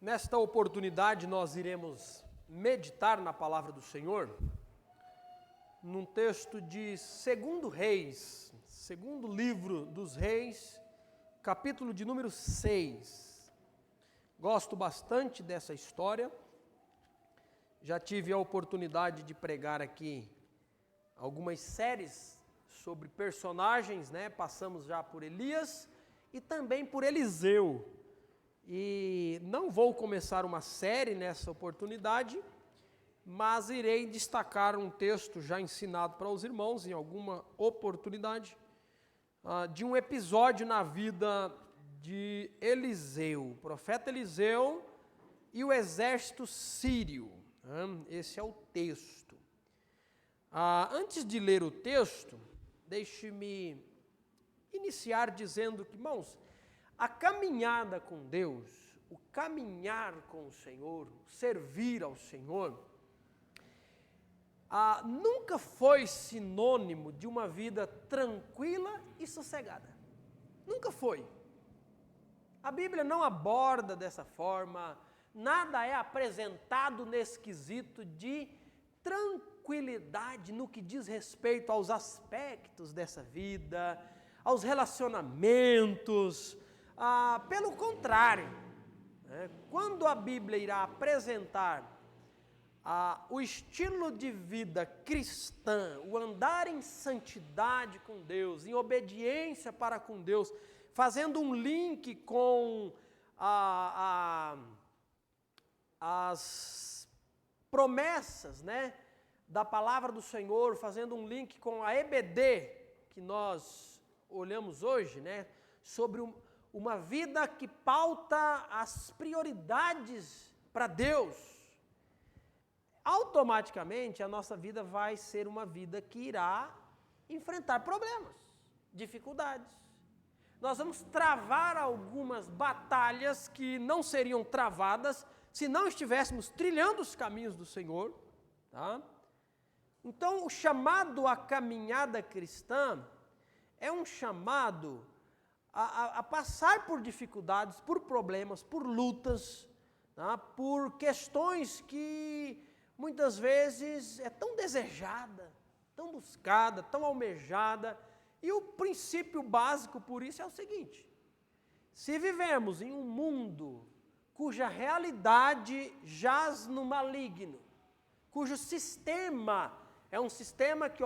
Nesta oportunidade nós iremos meditar na palavra do Senhor, num texto de 2 Reis, segundo livro dos Reis, capítulo de número 6. Gosto bastante dessa história, já tive a oportunidade de pregar aqui algumas séries sobre personagens, Passamos já por Elias e também por Eliseu. E não vou começar uma série nessa oportunidade, mas irei destacar um texto já ensinado para os irmãos em alguma oportunidade, de um episódio na vida de Eliseu, o profeta Eliseu e o exército sírio. Esse é o texto. Antes de ler o texto, deixe-me iniciar dizendo que, irmãos, a caminhada com Deus, o caminhar com o Senhor, o servir ao Senhor, nunca foi sinônimo de uma vida tranquila e sossegada. Nunca foi. A Bíblia não aborda dessa forma, nada é apresentado nesse quesito de tranquilidade no que diz respeito aos aspectos dessa vida, aos relacionamentos. Pelo contrário, quando a Bíblia irá apresentar o estilo de vida cristã, o andar em santidade com Deus, em obediência para com Deus, fazendo um link com as promessas, da palavra do Senhor, fazendo um link com a EBD, que nós olhamos hoje, sobre uma vida que pauta as prioridades para Deus, automaticamente a nossa vida vai ser uma vida que irá enfrentar problemas, dificuldades. Nós vamos travar algumas batalhas que não seriam travadas se não estivéssemos trilhando os caminhos do Senhor, tá? Então, o chamado à caminhada cristã é um chamado a passar por dificuldades, por problemas, por lutas, tá? Por questões que muitas vezes é tão desejada, tão buscada, tão almejada. E o princípio básico por isso é o seguinte: se vivemos em um mundo cuja realidade jaz no maligno, cujo sistema é um sistema que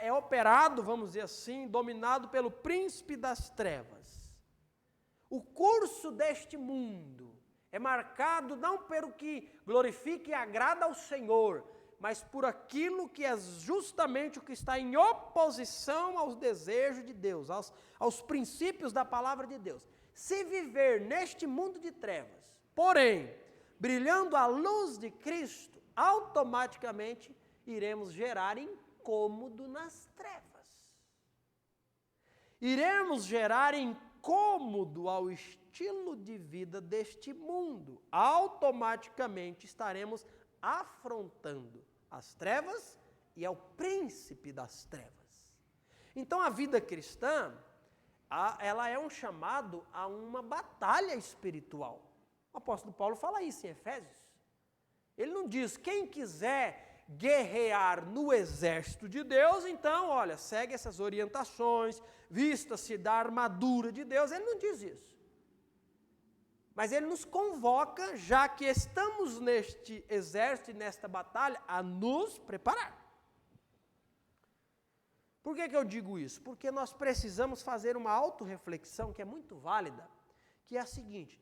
é operado, vamos dizer assim, dominado pelo príncipe das trevas. O curso deste mundo é marcado não pelo que glorifica e agrada ao Senhor, mas por aquilo que é justamente o que está em oposição aos desejos de Deus, aos princípios da palavra de Deus. Se viver neste mundo de trevas, porém, brilhando a luz de Cristo, automaticamente iremos gerar incômodo nas trevas. Iremos gerar incômodo ao estilo de vida deste mundo. Automaticamente estaremos afrontando as trevas e ao príncipe das trevas. Então a vida cristã, ela é um chamado a uma batalha espiritual. O apóstolo Paulo fala isso em Efésios. Ele não diz: quem quiser guerrear no exército de Deus, então, olha, segue essas orientações, vista-se da armadura de Deus. Ele não diz isso. Mas ele nos convoca, já que estamos neste exército e nesta batalha, a nos preparar. Por que eu digo isso? Porque nós precisamos fazer uma autorreflexão que é muito válida, que é a seguinte: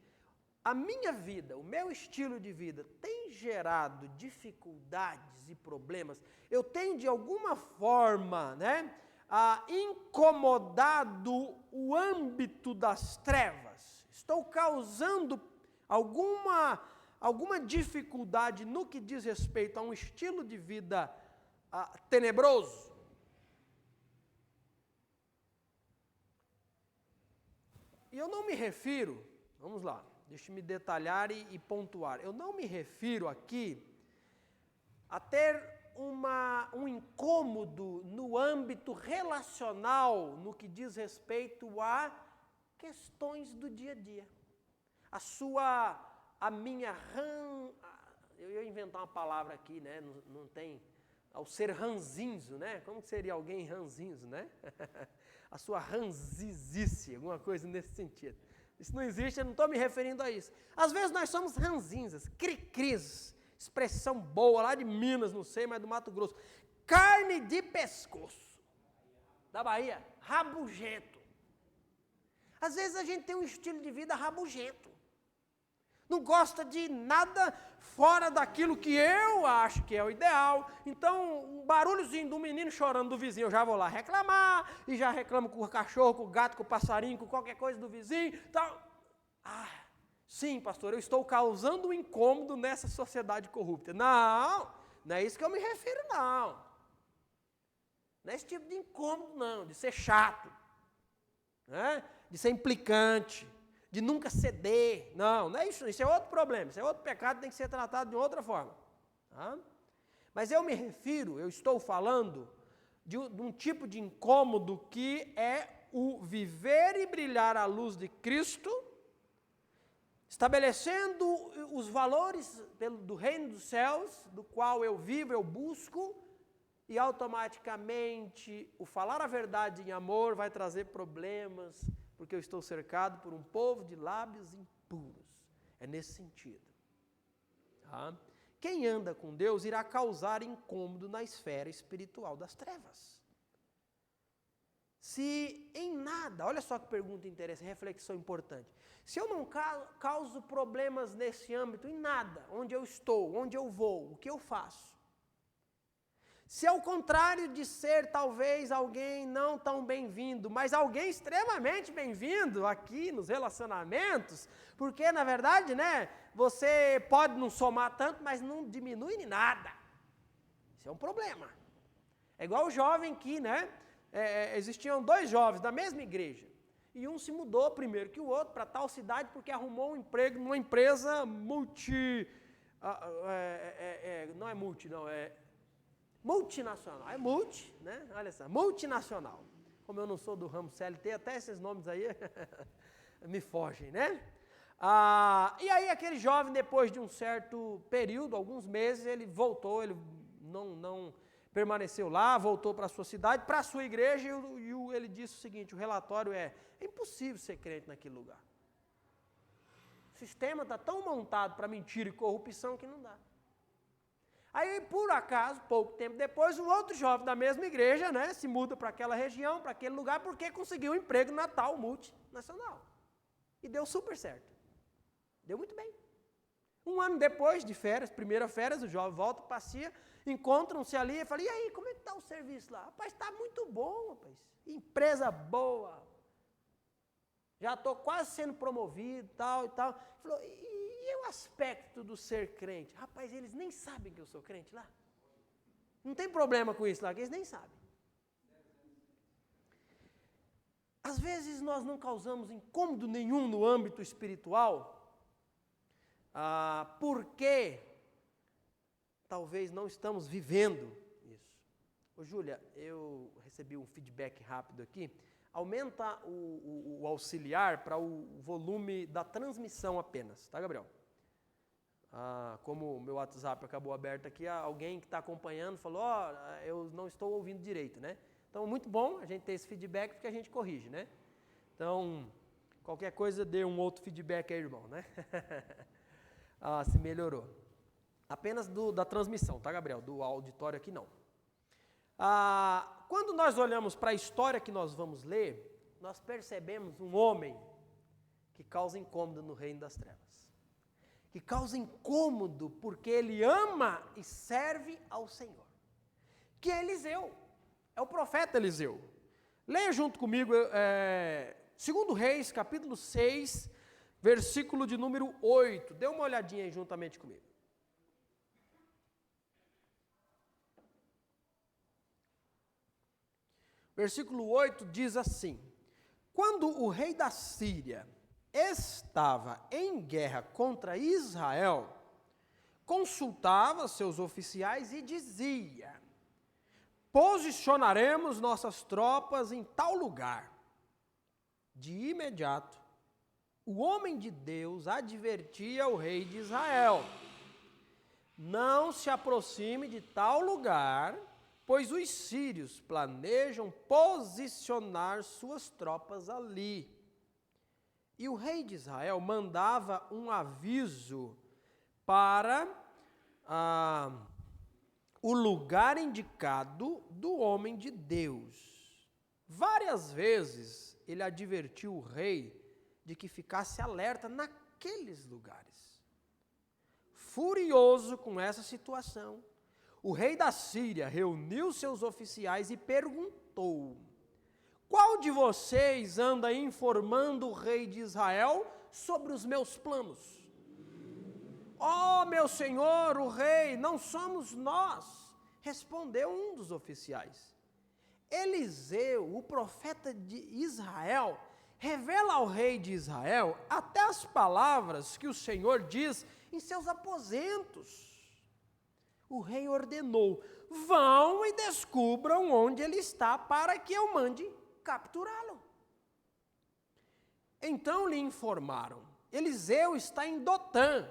a minha vida, o meu estilo de vida tem gerado dificuldades e problemas? Eu tenho de alguma forma, incomodado o âmbito das trevas? Estou causando alguma dificuldade no que diz respeito a um estilo de vida tenebroso? E eu não me refiro, vamos lá, deixe-me detalhar e pontuar. Eu não me refiro aqui a ter um incômodo no âmbito relacional, no que diz respeito a questões do dia a dia. A sua a minha eu ia inventar uma palavra aqui, né? Não tem, ao ser ranzinzo, né? Como seria alguém ranzinzo, né? A sua ranzizice, alguma coisa nesse sentido. Isso não existe, eu não estou me referindo a isso. Às vezes nós somos ranzinzas, cri-cris, expressão boa lá de Minas, não sei, mas do Mato Grosso. Carne de pescoço, da Bahia, rabugento. Às vezes a gente tem um estilo de vida rabugento. Não gosta de nada fora daquilo que eu acho que é o ideal. Então, um barulhozinho do menino chorando do vizinho, eu já vou lá reclamar, e já reclamo com o cachorro, com o gato, com o passarinho, com qualquer coisa do vizinho. Então, sim, pastor, eu estou causando um incômodo nessa sociedade corrupta. Não é isso que eu me refiro, não. Não é esse tipo de incômodo, não, de ser chato, né? De ser implicante, de nunca ceder. Não é isso, isso é outro problema, isso é outro pecado, tem que ser tratado de outra forma. Tá? Mas eu estou falando de um tipo de incômodo que é o viver e brilhar à luz de Cristo, estabelecendo os valores do reino dos céus, do qual eu vivo, eu busco, e automaticamente o falar a verdade em amor vai trazer problemas, porque eu estou cercado por um povo de lábios impuros. É nesse sentido. Tá? Quem anda com Deus irá causar incômodo na esfera espiritual das trevas. Se em nada, olha só que pergunta interessante, reflexão importante. Se eu não causo problemas nesse âmbito, em nada, onde eu estou, onde eu vou, o que eu faço. Se ao contrário de ser talvez alguém não tão bem-vindo, mas alguém extremamente bem-vindo aqui nos relacionamentos, porque na verdade, né, você pode não somar tanto, mas não diminui em nada. Isso é um problema. É igual o jovem que, né, existiam 2 jovens da mesma igreja, e um se mudou primeiro que o outro para tal cidade porque arrumou um emprego numa empresa multinacional, é multi, né? Olha só, multinacional. Como eu não sou do ramo CLT, até esses nomes aí me fogem, né? E aí aquele jovem, depois de um certo período, alguns meses, ele voltou, ele não permaneceu lá, voltou para a sua cidade, para a sua igreja, e ele disse o seguinte, o relatório é impossível ser crente naquele lugar. O sistema está tão montado para mentira e corrupção que não dá. Aí, por acaso, pouco tempo depois, um outro jovem da mesma igreja, né, se muda para aquela região, para aquele lugar, porque conseguiu um emprego na tal multinacional. E deu super certo. Deu muito bem. Um ano depois de férias, primeira férias, o jovem volta, passeia, encontram-se ali e fala, e aí, como é que está o serviço lá? Rapaz, está muito bom, rapaz. Empresa boa. Já estou quase sendo promovido, tal e tal. Ele falou, e o aspecto do ser crente? Rapaz, eles nem sabem que eu sou crente lá. Não tem problema com isso lá, que eles nem sabem. Às vezes nós não causamos incômodo nenhum no âmbito espiritual, porque talvez não estamos vivendo isso. Ô Júlia, eu recebi um feedback rápido aqui. Aumenta o auxiliar para o volume da transmissão apenas, tá, Gabriel? Como o meu WhatsApp acabou aberto aqui, alguém que está acompanhando falou, eu não estou ouvindo direito, né? Então, muito bom a gente ter esse feedback, porque a gente corrige, né? Então, qualquer coisa, dê um outro feedback aí, irmão, né? Se melhorou. Apenas da transmissão, tá, Gabriel? Do auditório aqui, não. Quando nós olhamos para a história que nós vamos ler, nós percebemos um homem que causa incômodo no reino das trevas. Que causa incômodo porque ele ama e serve ao Senhor. Que é Eliseu. É o profeta Eliseu. Leia junto comigo 2 Reis, capítulo 6, versículo de número 8. Dê uma olhadinha aí juntamente comigo. Versículo 8 diz assim: quando o rei da Síria estava em guerra contra Israel, consultava seus oficiais e dizia: posicionaremos nossas tropas em tal lugar. De imediato, o homem de Deus advertia o rei de Israel: não se aproxime de tal lugar, pois os sírios planejam posicionar suas tropas ali. E o rei de Israel mandava um aviso para o lugar indicado do homem de Deus. Várias vezes ele advertiu o rei de que ficasse alerta naqueles lugares. Furioso com essa situação, o rei da Síria reuniu seus oficiais e perguntou: qual de vocês anda informando o rei de Israel sobre os meus planos? Ó, meu senhor, o rei, não somos nós, respondeu um dos oficiais. Eliseu, o profeta de Israel, revela ao rei de Israel até as palavras que o Senhor diz em seus aposentos. O rei ordenou: vão e descubram onde ele está para que eu mande capturá-lo. Então lhe informaram: Eliseu está em Dotã.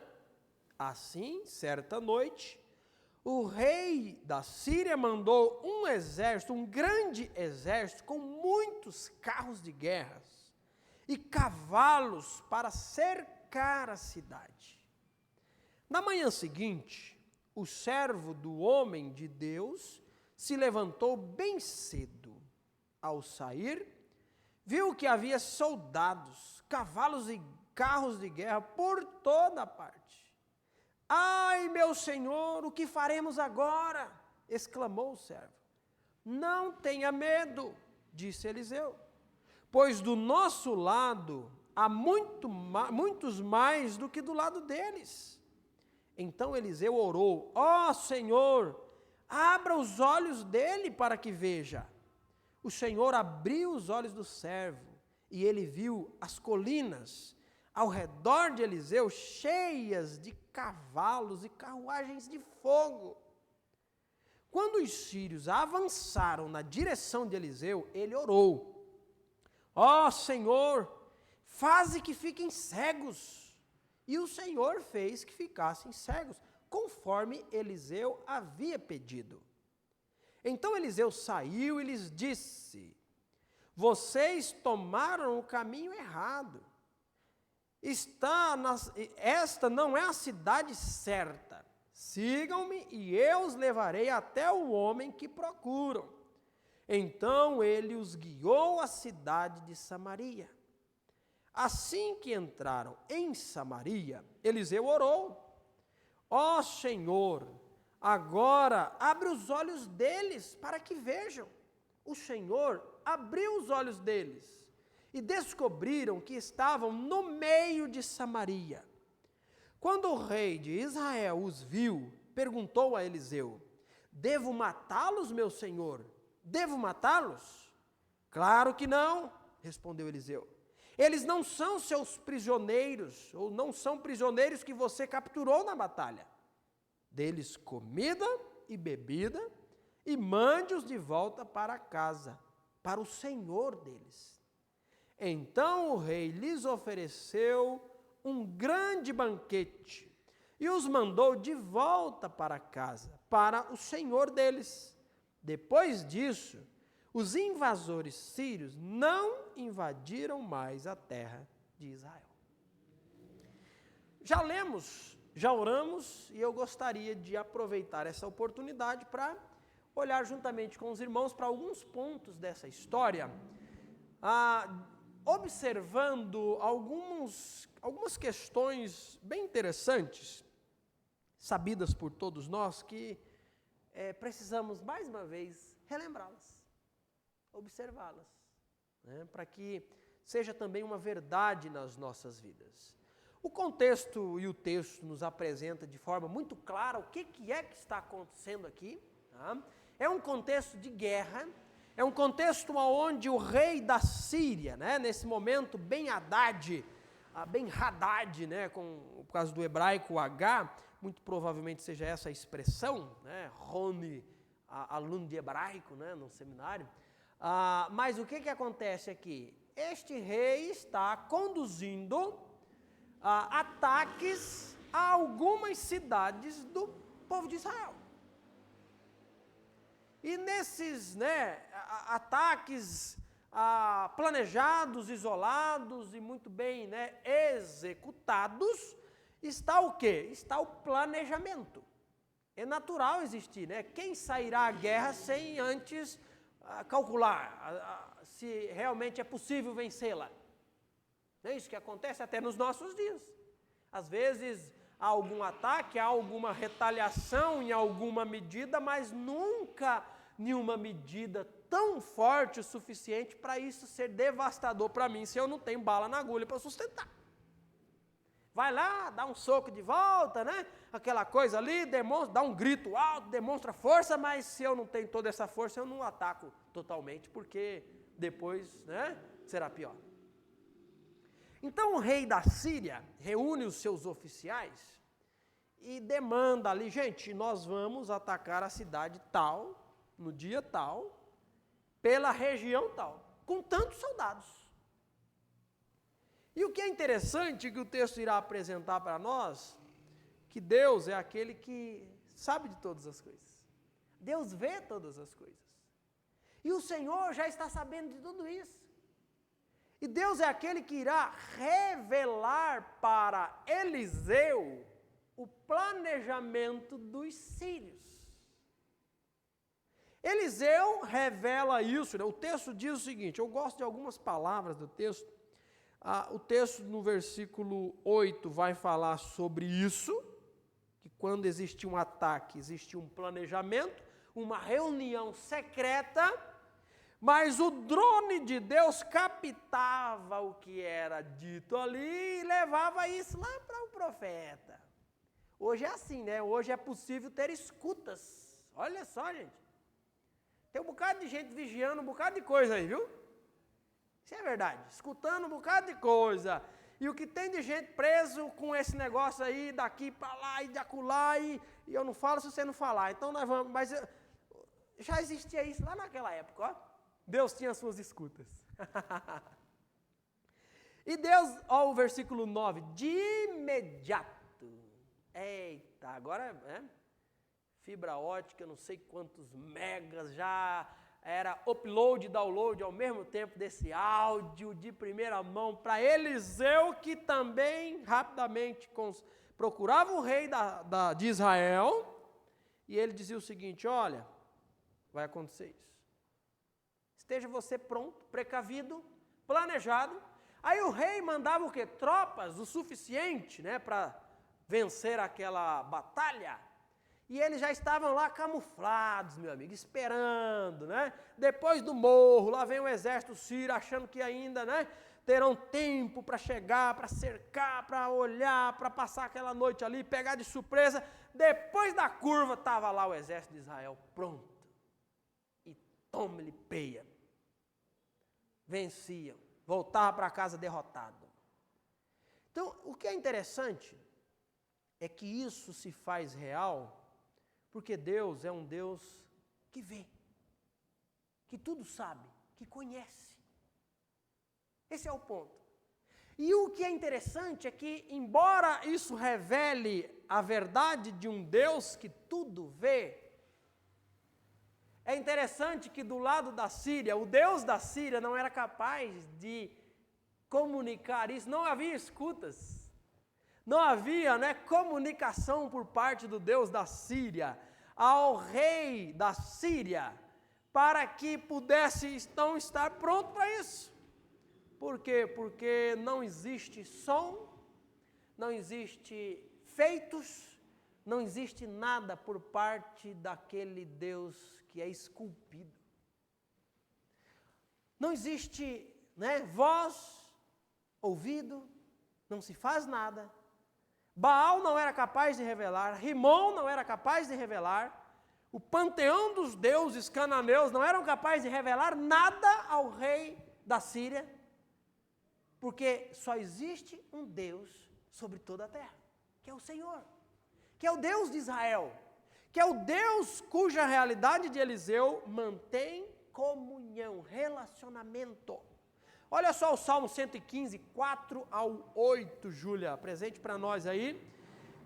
Assim, certa noite, o rei da Síria mandou um exército, um grande exército, com muitos carros de guerra e cavalos para cercar a cidade. Na manhã seguinte, o servo do homem de Deus se levantou bem cedo. Ao sair, viu que havia soldados, cavalos e carros de guerra por toda parte. Ai, meu senhor, o que faremos agora? Exclamou o servo. Não tenha medo, disse Eliseu, pois do nosso lado há muitos mais do que do lado deles. Então Eliseu orou: ó Senhor, abra os olhos dele para que veja. O Senhor abriu os olhos do servo, e ele viu as colinas ao redor de Eliseu cheias de cavalos e carruagens de fogo. Quando os sírios avançaram na direção de Eliseu, ele orou: ó Senhor, faze que fiquem cegos. E o Senhor fez que ficassem cegos, conforme Eliseu havia pedido. Então Eliseu saiu e lhes disse: vocês tomaram o caminho errado. Esta não é a cidade certa. Sigam-me e eu os levarei até o homem que procuram. Então ele os guiou à cidade de Samaria. Assim que entraram em Samaria, Eliseu orou: ó Senhor, agora abre os olhos deles para que vejam. O Senhor abriu os olhos deles e descobriram que estavam no meio de Samaria. Quando o rei de Israel os viu, perguntou a Eliseu: devo matá-los, meu senhor? Devo matá-los? Claro que não, respondeu Eliseu. Eles não são seus prisioneiros, ou não são prisioneiros que você capturou na batalha. Dê-lhes comida e bebida, e mande-os de volta para casa, para o senhor deles. Então o rei lhes ofereceu um grande banquete e os mandou de volta para casa, para o senhor deles. Depois disso, os invasores sírios não invadiram mais a terra de Israel. Já lemos, já oramos, e eu gostaria de aproveitar essa oportunidade para olhar juntamente com os irmãos para alguns pontos dessa história, observando algumas questões bem interessantes, sabidas por todos nós, que precisamos, mais uma vez, relembrá-las, observá-las, né, para que seja também uma verdade nas nossas vidas. O contexto e o texto nos apresenta de forma muito clara o que é que está acontecendo aqui. Tá? É um contexto de guerra, é um contexto onde o rei da Síria, né, nesse momento bem Haddad, né, por causa do hebraico H, muito provavelmente seja essa a expressão, né, Rony, aluno de hebraico, né, no seminário. Mas o que acontece aqui? este rei está conduzindo ataques a algumas cidades do povo de Israel. E nesses ataques planejados, isolados e muito bem executados, está o quê? Está o planejamento. É natural existir, Quem sairá à guerra sem antes calcular se realmente é possível vencê-la? É isso que acontece até nos nossos dias. Às vezes há algum ataque, há alguma retaliação em alguma medida, mas nunca nenhuma medida tão forte o suficiente para isso ser devastador para mim, se eu não tenho bala na agulha para sustentar. Vai lá, dá um soco de volta, aquela coisa ali, dá um grito alto, demonstra força, mas se eu não tenho toda essa força, eu não ataco totalmente, porque depois, será pior. Então o rei da Síria reúne os seus oficiais e demanda ali, gente, nós vamos atacar a cidade tal, no dia tal, pela região tal, com tantos soldados. E o que é interessante que o texto irá apresentar para nós, que Deus é aquele que sabe de todas as coisas. Deus vê todas as coisas. E o Senhor já está sabendo de tudo isso. E Deus é aquele que irá revelar para Eliseu o planejamento dos sírios. Eliseu revela isso, o texto diz o seguinte, eu gosto de algumas palavras do texto. O texto no versículo 8 vai falar sobre isso, que quando existia um ataque, existia um planejamento, uma reunião secreta, mas o drone de Deus captava o que era dito ali e levava isso lá para o profeta. Hoje é assim, Hoje é possível ter escutas. Olha só, gente. Tem um bocado de gente vigiando um bocado de coisa aí, viu? Isso é verdade. Escutando um bocado de coisa. E o que tem de gente preso com esse negócio aí, daqui para lá e de acolá, e eu não falo se você não falar. Então nós vamos, mas já existia isso lá naquela época, ó. Deus tinha as suas escutas. E Deus, o versículo 9, de imediato. Eita, agora fibra ótica, não sei quantos megas, já era upload e download ao mesmo tempo desse áudio de primeira mão para Eliseu, que também rapidamente procurava o rei de Israel, e ele dizia o seguinte, olha, vai acontecer isso. Esteja você pronto, precavido, planejado. Aí o rei mandava o quê? Tropas o suficiente, para vencer aquela batalha. E eles já estavam lá camuflados, meu amigo, esperando, Depois do morro, lá vem o exército sírio, achando que ainda, terão tempo para chegar, para cercar, para olhar, para passar aquela noite ali, pegar de surpresa. Depois da curva, estava lá o exército de Israel pronto. E toma-lhe peia. Venciam, voltavam para casa derrotado. Então, o que é interessante é que isso se faz real, porque Deus é um Deus que vê, que tudo sabe, que conhece. Esse é o ponto. E o que é interessante é que, embora isso revele a verdade de um Deus que tudo vê, é interessante que do lado da Síria, o Deus da Síria não era capaz de comunicar isso, não havia escutas, não havia comunicação por parte do Deus da Síria ao rei da Síria, para que pudesse então estar pronto para isso. Por quê? Porque não existe som, não existe feitos, não existe nada por parte daquele Deus que é esculpido. Não existe voz, ouvido, não se faz nada. Baal não era capaz de revelar, Rimon não era capaz de revelar, o panteão dos deuses cananeus não eram capazes de revelar nada ao rei da Síria, porque só existe um Deus sobre toda a terra, que é o Senhor, que é o Deus de Israel, que é o Deus cuja realidade de Eliseu mantém comunhão, relacionamento. Olha só o Salmo 115, 4 ao 8, Júlia, presente para nós aí.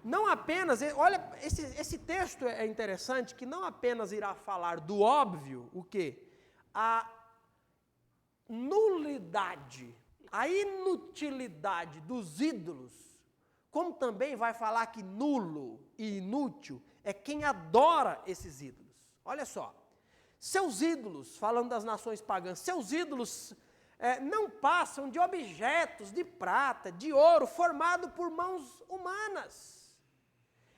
Não apenas, olha, esse texto é interessante, que não apenas irá falar do óbvio, o quê? A nulidade, a inutilidade dos ídolos, como também vai falar que nulo e inútil é quem adora esses ídolos. Olha só, seus ídolos, falando das nações pagãs, seus ídolos não passam de objetos de prata, de ouro, formados por mãos humanas.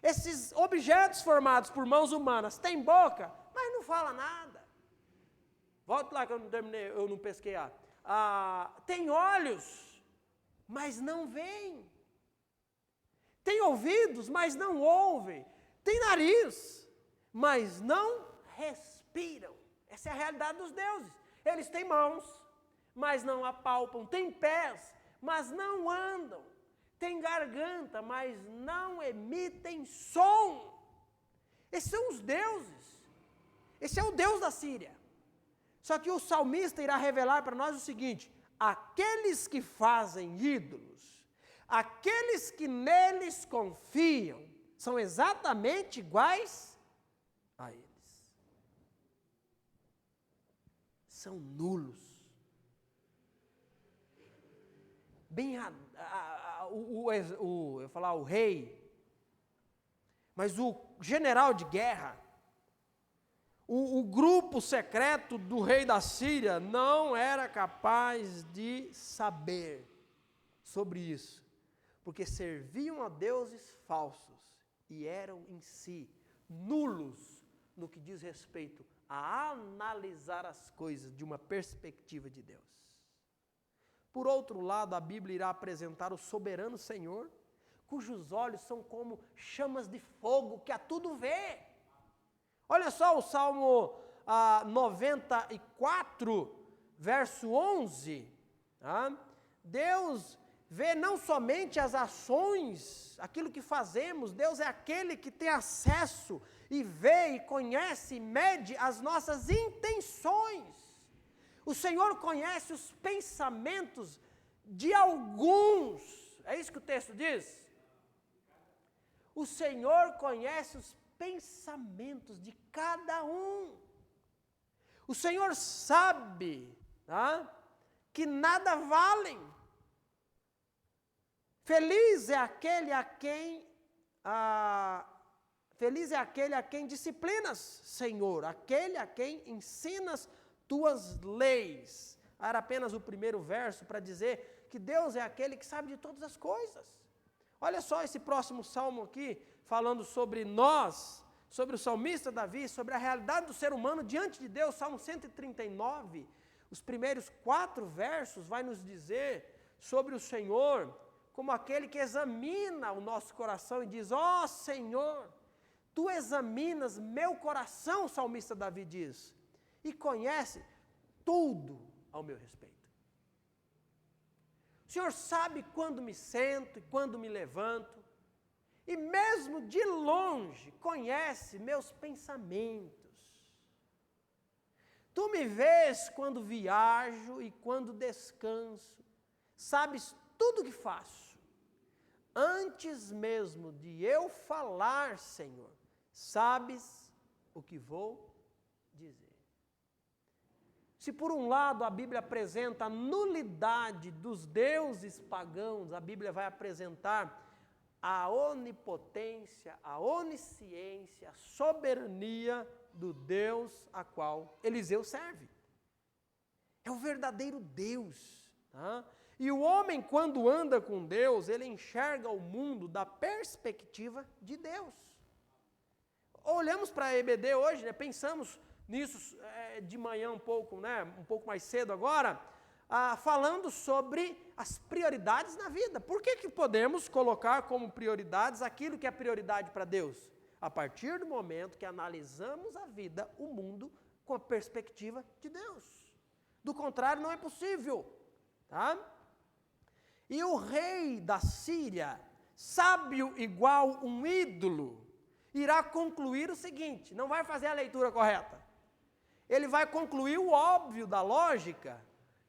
Esses objetos formados por mãos humanas têm boca, mas não fala nada. Volta lá que eu não terminei, eu não pesquei. Tem olhos, mas não veem. Tem ouvidos, mas não ouvem. Tem nariz, mas não respiram. Essa é a realidade dos deuses. Eles têm mãos, mas não apalpam. Têm pés, mas não andam. Têm garganta, mas não emitem som. Esses são os deuses. Esse é o Deus da Síria. Só que o salmista irá revelar para nós o seguinte: aqueles que fazem ídolos, aqueles que neles confiam, são exatamente iguais a eles. São nulos. Bem, eu ia falar o rei, mas o general de guerra, o grupo secreto do rei da Síria não era capaz de saber sobre isso, porque serviam a deuses falsos e eram em si nulos no que diz respeito a analisar as coisas de uma perspectiva de Deus. Por outro lado, a Bíblia irá apresentar o soberano Senhor, cujos olhos são como chamas de fogo que a tudo vê. Olha só o Salmo 94, verso 11. Deus vê não somente as ações, aquilo que fazemos, Deus é aquele que tem acesso e vê e conhece e mede as nossas intenções. O Senhor conhece os pensamentos de alguns, é isso que o texto diz? O Senhor conhece os pensamentos de cada um. O Senhor sabe que nada valem. Feliz é aquele a quem disciplinas, Senhor, aquele a quem ensinas tuas leis. Era apenas o primeiro verso para dizer que Deus é aquele que sabe de todas as coisas. Olha só esse próximo salmo aqui, falando sobre nós, sobre o salmista Davi, sobre a realidade do ser humano diante de Deus. Salmo 139, os primeiros 4 versos vai nos dizer sobre o Senhor como aquele que examina o nosso coração e diz: ó Senhor, Tu examinas meu coração, o salmista Davi diz, e conhece tudo ao meu respeito. O Senhor sabe quando me sento e quando me levanto, e mesmo de longe conhece meus pensamentos. Tu me vês quando viajo e quando descanso, sabes tudo o que faço. Antes mesmo de eu falar, Senhor, sabes o que vou dizer. Se por um lado a Bíblia apresenta a nulidade dos deuses pagãos, a Bíblia vai apresentar a onipotência, a onisciência, a soberania do Deus a qual Eliseu serve. É o verdadeiro Deus. E o homem, quando anda com Deus, ele enxerga o mundo da perspectiva de Deus. Olhamos para a EBD hoje, pensamos nisso de manhã um pouco mais cedo agora, falando sobre as prioridades na vida. Por que podemos colocar como prioridades aquilo que é prioridade para Deus? A partir do momento que analisamos a vida, o mundo, com a perspectiva de Deus. Do contrário, não é possível. E o rei da Síria, sábio igual um ídolo, irá concluir o seguinte, não vai fazer a leitura correta. Ele vai concluir o óbvio da lógica,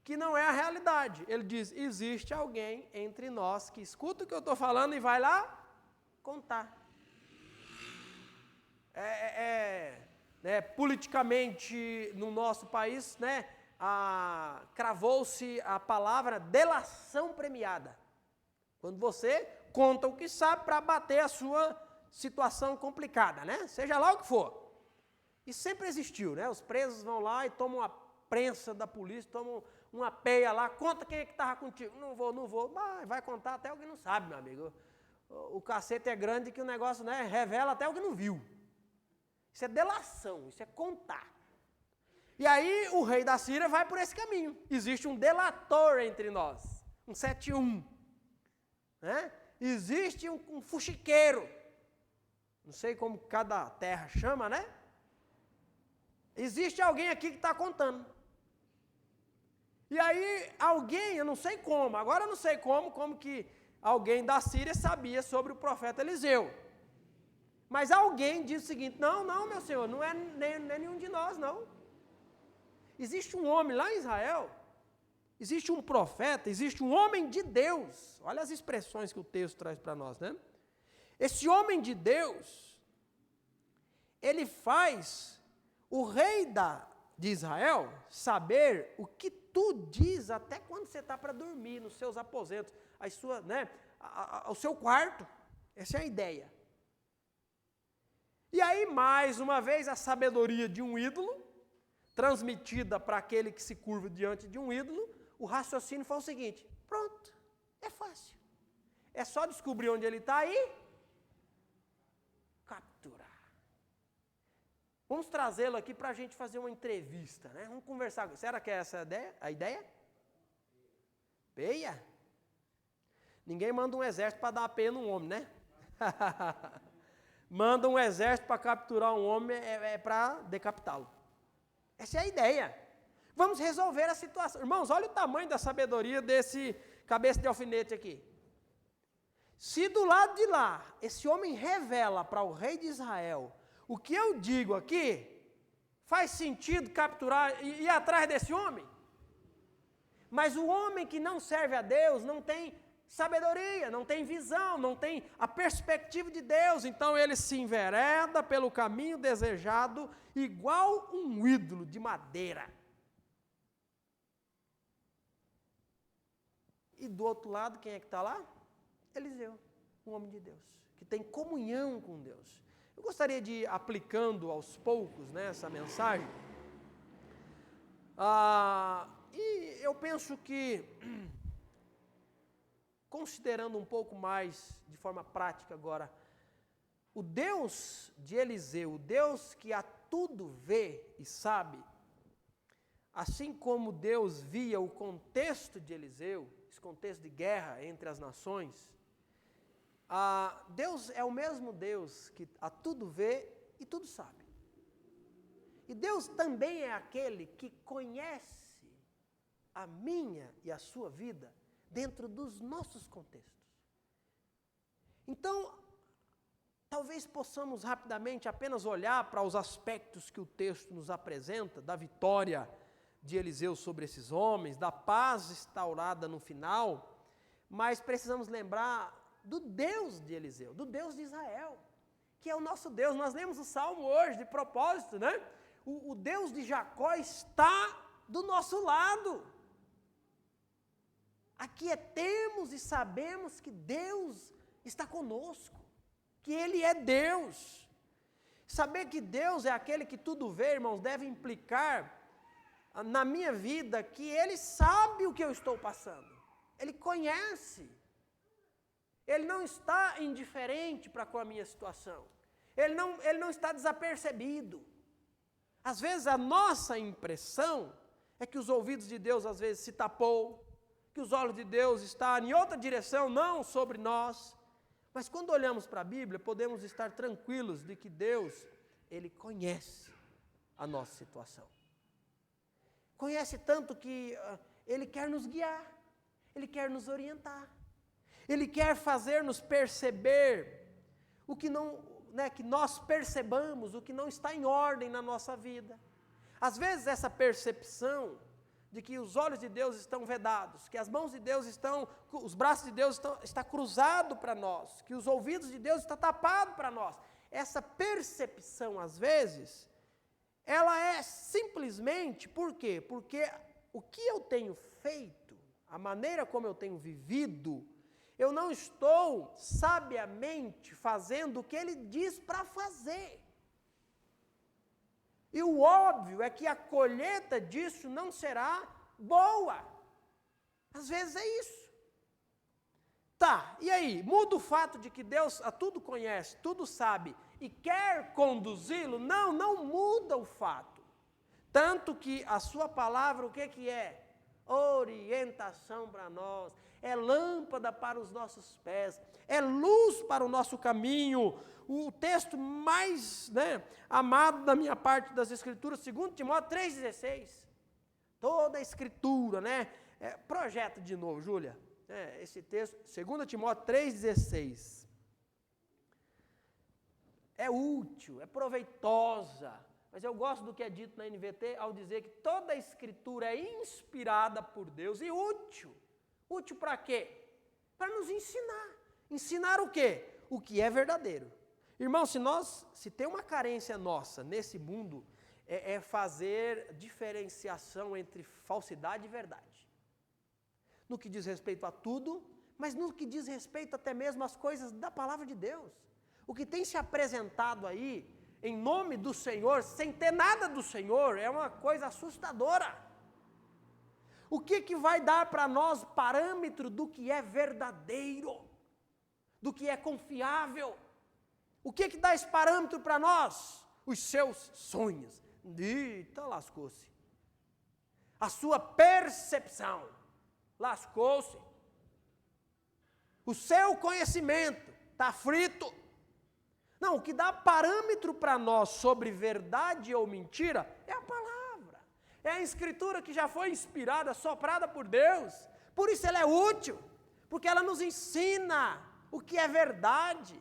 que não é a realidade. Ele diz, existe alguém entre nós que escuta o que eu estou falando e vai lá contar. Politicamente, no nosso país, né, cravou-se a palavra delação premiada. Quando você conta o que sabe para bater a sua situação complicada, né? Seja lá o que for. Isso sempre existiu, né? Os presos vão lá e tomam uma prensa da polícia, tomam uma peia lá, conta quem é que estava contigo. Não vou, mas vai contar até o que não sabe, meu amigo. O cacete é grande que o negócio, né, revela até o que não viu. Isso é delação, isso é contar. E aí o rei da Síria vai por esse caminho. Existe um delator entre nós, um 71. Né? Existe um fuxiqueiro. Não sei como cada terra chama, né? Existe alguém aqui que está contando. E aí alguém, eu não sei como, agora eu não sei como que alguém da Síria sabia sobre o profeta Eliseu. Mas alguém diz o seguinte, não, meu senhor, não é nenhum de nós, não. Existe um homem lá em Israel, existe um profeta, existe um homem de Deus. Olha as expressões que o texto traz para nós, né? Esse homem de Deus, ele faz o rei de Israel saber o que tu diz até quando você está para dormir, nos seus aposentos, o seu quarto. Essa é a ideia. E aí, mais uma vez, a sabedoria de um ídolo, transmitida para aquele que se curva diante de um ídolo, o raciocínio foi o seguinte, pronto, é fácil. É só descobrir onde ele está e capturar. Vamos trazê-lo aqui para a gente fazer uma entrevista, né? Vamos conversar. Será que é essa a ideia? Peia? Ninguém manda um exército para dar uma peia num homem, né? Manda um exército para capturar um homem para decapitá-lo. Essa é a ideia. Vamos resolver a situação. Irmãos, olha o tamanho da sabedoria desse cabeça de alfinete aqui. Se do lado de lá, esse homem revela para o rei de Israel o que eu digo aqui, faz sentido capturar e ir atrás desse homem? Mas o homem que não serve a Deus não tem sabedoria, não tem visão, não tem a perspectiva de Deus, então ele se envereda pelo caminho desejado, igual um ídolo de madeira. E do outro lado, quem é que está lá? Eliseu, um homem de Deus, que tem comunhão com Deus. Eu gostaria de ir aplicando aos poucos, né, essa mensagem. E eu penso que, considerando um pouco mais de forma prática agora, o Deus de Eliseu, o Deus que a tudo vê e sabe, assim como Deus via o contexto de Eliseu, esse contexto de guerra entre as nações, Deus é o mesmo Deus que a tudo vê e tudo sabe. E Deus também é aquele que conhece a minha e a sua vida dentro dos nossos contextos. Então, talvez possamos rapidamente apenas olhar para os aspectos que o texto nos apresenta, da vitória de Eliseu sobre esses homens, da paz instaurada no final, mas precisamos lembrar do Deus de Eliseu, do Deus de Israel, que é o nosso Deus. Nós lemos o Salmo hoje, de propósito, né? O Deus de Jacó está do nosso lado. Aquietemos e sabemos que Deus está conosco, que Ele é Deus. Saber que Deus é aquele que tudo vê, irmãos, deve implicar na minha vida que Ele sabe o que eu estou passando. Ele conhece. Ele não está indiferente para com a minha situação. Ele não está desapercebido. Às vezes a nossa impressão é que os ouvidos de Deus às vezes se tapou, que os olhos de Deus estão em outra direção, não sobre nós. Mas quando olhamos para a Bíblia, podemos estar tranquilos de que Deus, Ele conhece a nossa situação. Conhece tanto que Ele quer nos guiar, Ele quer nos orientar. Ele quer fazer-nos perceber o que não, que nós percebamos o que não está em ordem na nossa vida. Às vezes essa percepção de que os olhos de Deus estão vedados, que as mãos de Deus estão, os braços de Deus está cruzado para nós, que os ouvidos de Deus estão tapados para nós. Essa percepção, às vezes, ela é simplesmente, por quê? Porque o que eu tenho feito, a maneira como eu tenho vivido, eu não estou sabiamente fazendo o que ele diz para fazer. E o óbvio é que a colheita disso não será boa. Às vezes é isso. Tá, e aí? Muda o fato de que Deus a tudo conhece, tudo sabe e quer conduzi-lo? Não, não muda o fato. Tanto que a sua palavra, o que é? Orientação para nós, é lâmpada para os nossos pés, é luz para o nosso caminho. O texto mais amado da minha parte das Escrituras, 2 Timóteo 3,16. Toda a Escritura, projeta de novo, Júlia, esse texto, 2 Timóteo 3,16. É útil, é proveitosa, mas eu gosto do que é dito na NVT ao dizer que toda a Escritura é inspirada por Deus e útil. Útil para quê? Para nos ensinar. Ensinar o quê? O que é verdadeiro. Irmão, se tem uma carência nossa nesse mundo, é fazer diferenciação entre falsidade e verdade. No que diz respeito a tudo, mas no que diz respeito até mesmo às coisas da palavra de Deus. O que tem se apresentado aí, em nome do Senhor, sem ter nada do Senhor, é uma coisa assustadora. O que vai dar para nós parâmetro do que é verdadeiro, do que é confiável? O que dá esse parâmetro para nós? Os seus sonhos. Eita, lascou-se. A sua percepção. Lascou-se. O seu conhecimento está frito. Não, o que dá parâmetro para nós sobre verdade ou mentira é a palavra. É a Escritura que já foi inspirada, soprada por Deus. Por isso ela é útil. Porque ela nos ensina o que é verdade.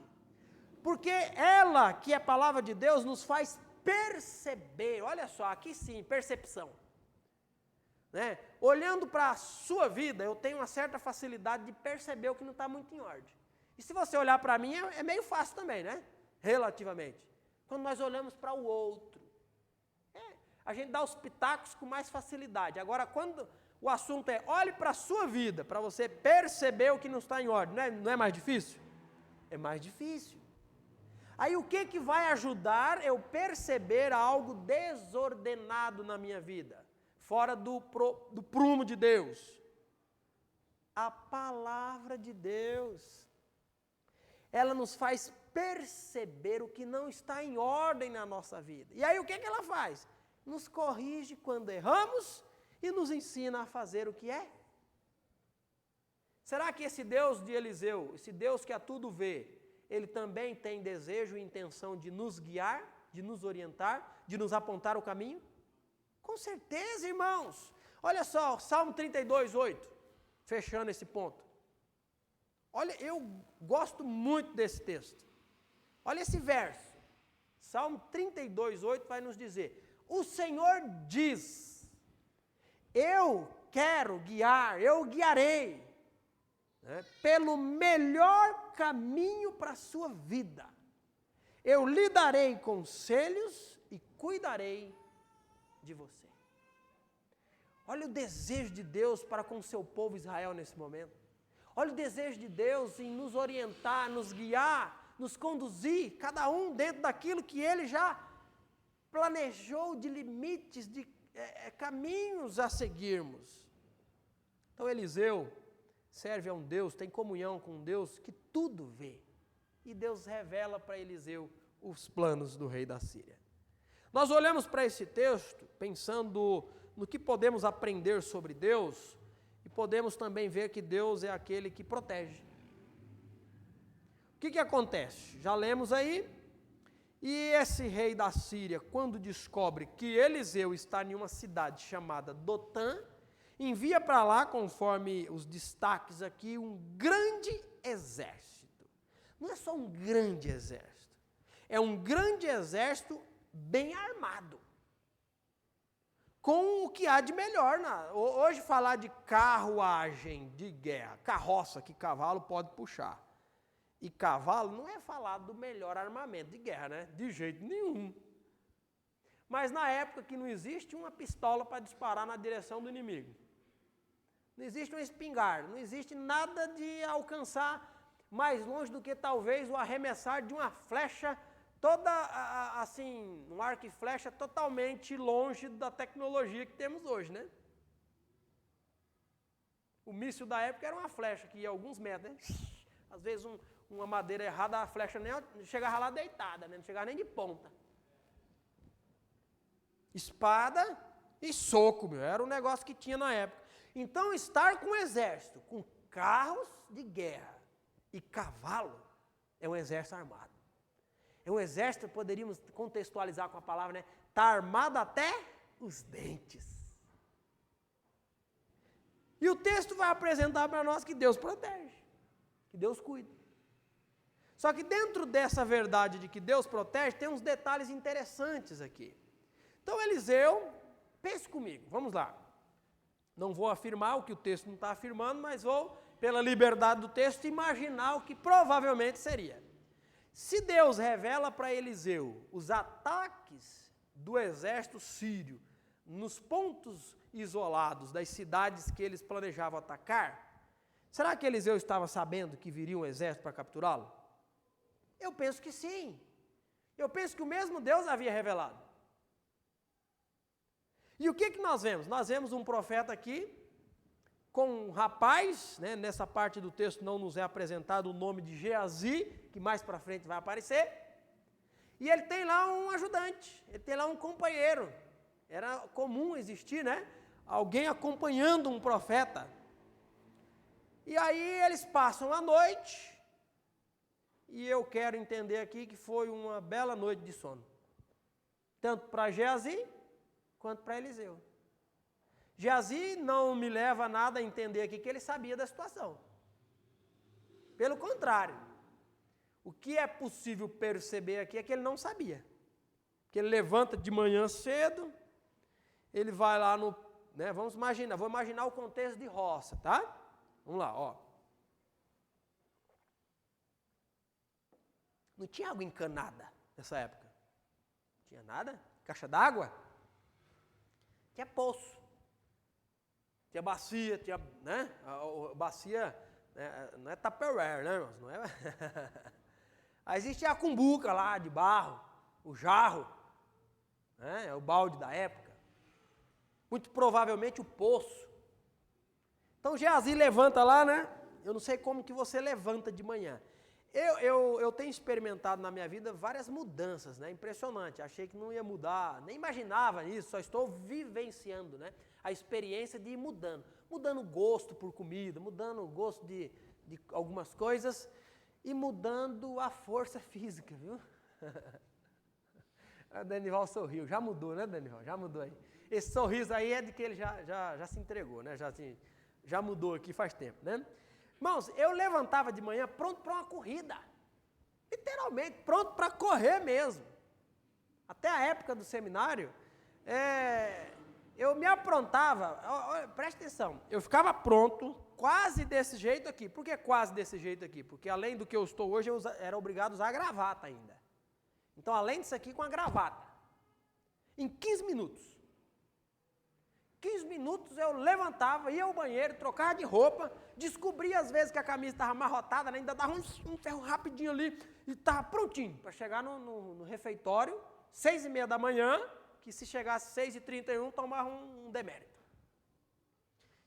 Porque ela, que é a palavra de Deus, nos faz perceber. Olha só, aqui sim, percepção. Olhando para a sua vida, eu tenho uma certa facilidade de perceber o que não está muito em ordem. E se você olhar para mim, é meio fácil também, relativamente. Quando nós olhamos para o outro, a gente dá os pitacos com mais facilidade. Agora, quando o assunto é olhe para a sua vida, para você perceber o que não está em ordem, não é mais difícil? É mais difícil. Aí o que vai ajudar eu perceber algo desordenado na minha vida? Fora do prumo de Deus? A palavra de Deus. Ela nos faz perceber o que não está em ordem na nossa vida. E aí o que ela faz? Nos corrige quando erramos e nos ensina a fazer o que é. Será que esse Deus de Eliseu, esse Deus que a tudo vê, ele também tem desejo e intenção de nos guiar, de nos orientar, de nos apontar o caminho? Com certeza, irmãos. Olha só, Salmo 32:8, fechando esse ponto. Olha, eu gosto muito desse texto. Olha esse verso. Salmo 32:8 vai nos dizer: o Senhor diz, eu quero guiar, eu guiarei, pelo melhor caminho para a sua vida. Eu lhe darei conselhos e cuidarei de você. Olha o desejo de Deus para com o seu povo Israel nesse momento. Olha o desejo de Deus em nos orientar, nos guiar, nos conduzir, cada um dentro daquilo que Ele já planejou de limites, de caminhos a seguirmos. Então Eliseu serve a um Deus, tem comunhão com um Deus que tudo vê. E Deus revela para Eliseu os planos do rei da Síria. Nós olhamos para esse texto pensando no que podemos aprender sobre Deus e podemos também ver que Deus é aquele que protege. O que acontece? Já lemos aí, e esse rei da Síria, quando descobre que Eliseu está em uma cidade chamada Dotã, envia para lá, conforme os destaques aqui, um grande exército. Não é só um grande exército, é um grande exército bem armado. com o que há de melhor. Hoje falar de carruagem de guerra, carroça que cavalo pode puxar, e cavalo não é falar do melhor armamento de guerra, né? De jeito nenhum. Mas na época que não existe uma pistola para disparar na direção do inimigo, não existe uma espingarda, não existe nada de alcançar mais longe do que talvez o arremessar de uma flecha toda assim, um arco e flecha totalmente longe da tecnologia que temos hoje, né? O míssil da época era uma flecha que ia alguns metros, né? Às vezes uma madeira errada, a flecha nem chegava lá deitada, né? Não chegava nem de ponta. Espada e soco, meu, era um negócio que tinha na época. Então, estar com um exército, com carros de guerra e cavalo, é um exército armado. É um exército, poderíamos contextualizar com a palavra, né? Está armado até os dentes. E o texto vai apresentar para nós que Deus protege, que Deus cuida. Só que dentro dessa verdade de que Deus protege, tem uns detalhes interessantes aqui. Então, Eliseu, pense comigo, vamos lá. Não vou afirmar o que o texto não está afirmando, mas vou, pela liberdade do texto, imaginar o que provavelmente seria. Se Deus revela para Eliseu os ataques do exército sírio nos pontos isolados das cidades que eles planejavam atacar, será que Eliseu estava sabendo que viria um exército para capturá-lo? Eu penso que sim. Eu penso que o mesmo Deus havia revelado. E o que nós vemos? Nós vemos um profeta aqui, com um rapaz, né, nessa parte do texto não nos é apresentado o nome de Geazi, que mais para frente vai aparecer, e ele tem lá um ajudante, ele tem lá um companheiro. Era comum existir, né, alguém acompanhando um profeta. E aí eles passam a noite, e eu quero entender aqui que foi uma bela noite de sono, tanto para Geazi, quanto para Eliseu. Geazi não me leva a nada a entender aqui que ele sabia da situação. Pelo contrário, o que é possível perceber aqui é que ele não sabia. Porque ele levanta de manhã cedo, ele vai lá no, né, vamos imaginar, vou imaginar o contexto de roça, tá? Vamos lá, ó. Não tinha água encanada nessa época. Não tinha nada? Caixa d'água? Tinha poço, tinha bacia, tinha, né, a bacia, né, não é Tupperware, né, irmãos, não é? Aí existia a cumbuca lá, de barro, o jarro, né, é o balde da época, muito provavelmente o poço. Então Geazi levanta lá, né, eu não sei como que você levanta de manhã. Eu tenho experimentado na minha vida várias mudanças, né? Impressionante, achei que não ia mudar, nem imaginava isso, só estou vivenciando, né? A experiência de ir mudando o gosto por comida, mudando o gosto de algumas coisas e mudando a força física, viu? A Danival sorriu, já mudou, né, Danival? Já mudou aí. Esse sorriso aí é de que ele já se entregou, né? Já mudou aqui faz tempo, né? Irmãos, eu levantava de manhã pronto para uma corrida, literalmente, pronto para correr mesmo. Até a época do seminário, eu me aprontava, preste atenção, eu ficava pronto quase desse jeito aqui. Por que quase desse jeito aqui? Porque além do que eu estou hoje, eu era obrigado a usar a gravata ainda. Então, além disso aqui, com a gravata, em 15 minutos. 15 minutos eu levantava, ia ao banheiro, trocava de roupa, descobria às vezes que a camisa estava amarrotada, né? Ainda dava um ferro rapidinho ali e estava prontinho para chegar no refeitório, 6h30 da manhã, que se chegasse 6h31 tomava um demérito.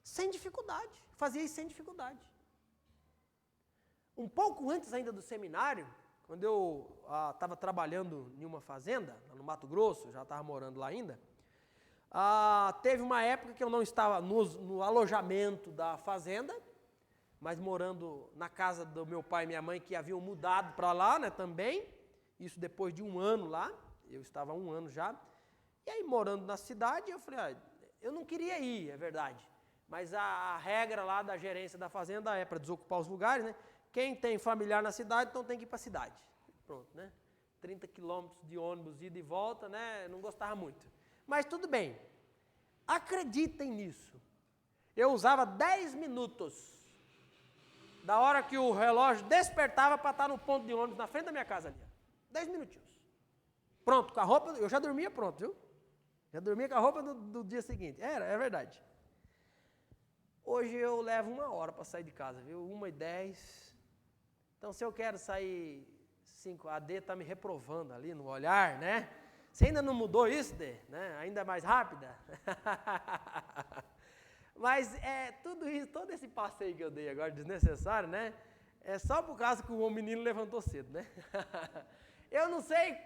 Sem dificuldade, fazia isso sem dificuldade. Um pouco antes ainda do seminário, quando eu estava trabalhando em uma fazenda, no Mato Grosso, já estava morando lá ainda, teve uma época que eu não estava no alojamento da fazenda, mas morando na casa do meu pai e minha mãe, que haviam mudado para lá, né, também, isso depois de um ano lá, eu estava há um ano já, e aí morando na cidade, eu falei, eu não queria ir, é verdade, mas a regra lá da gerência da fazenda é para desocupar os lugares, né, quem tem familiar na cidade, então tem que ir para a cidade, pronto, né, 30 quilômetros de ônibus ida e volta, né, não gostava muito. Mas tudo bem. Acreditem nisso. Eu usava 10 minutos da hora que o relógio despertava para estar no ponto de ônibus na frente da minha casa ali. 10 minutinhos. Pronto, com a roupa, eu já dormia pronto, viu? Já dormia com a roupa do dia seguinte. É verdade. Hoje eu levo 1 hora para sair de casa, viu? 1h10. Então, se eu quero sair 5, a D está me reprovando ali no olhar, né? Você ainda não mudou isso, D? Né? Ainda mais rápida? Mas tudo isso, todo esse passeio que eu dei agora, desnecessário, né? É só por causa que o menino levantou cedo, né? Eu não sei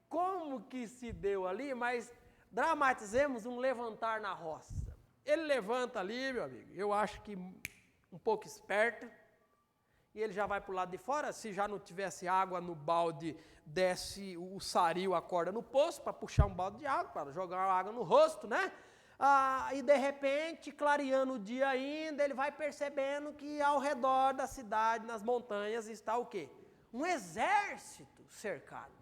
como que se deu ali, mas dramatizemos um levantar na roça. Ele levanta ali, meu amigo, eu acho que um pouco esperto, e ele já vai para o lado de fora. Se já não tivesse água no balde, desce o sario, acorda no poço para puxar um balde de água, para jogar água no rosto, né? E de repente, clareando o dia ainda, ele vai percebendo que ao redor da cidade, nas montanhas, está o quê? Um exército cercado.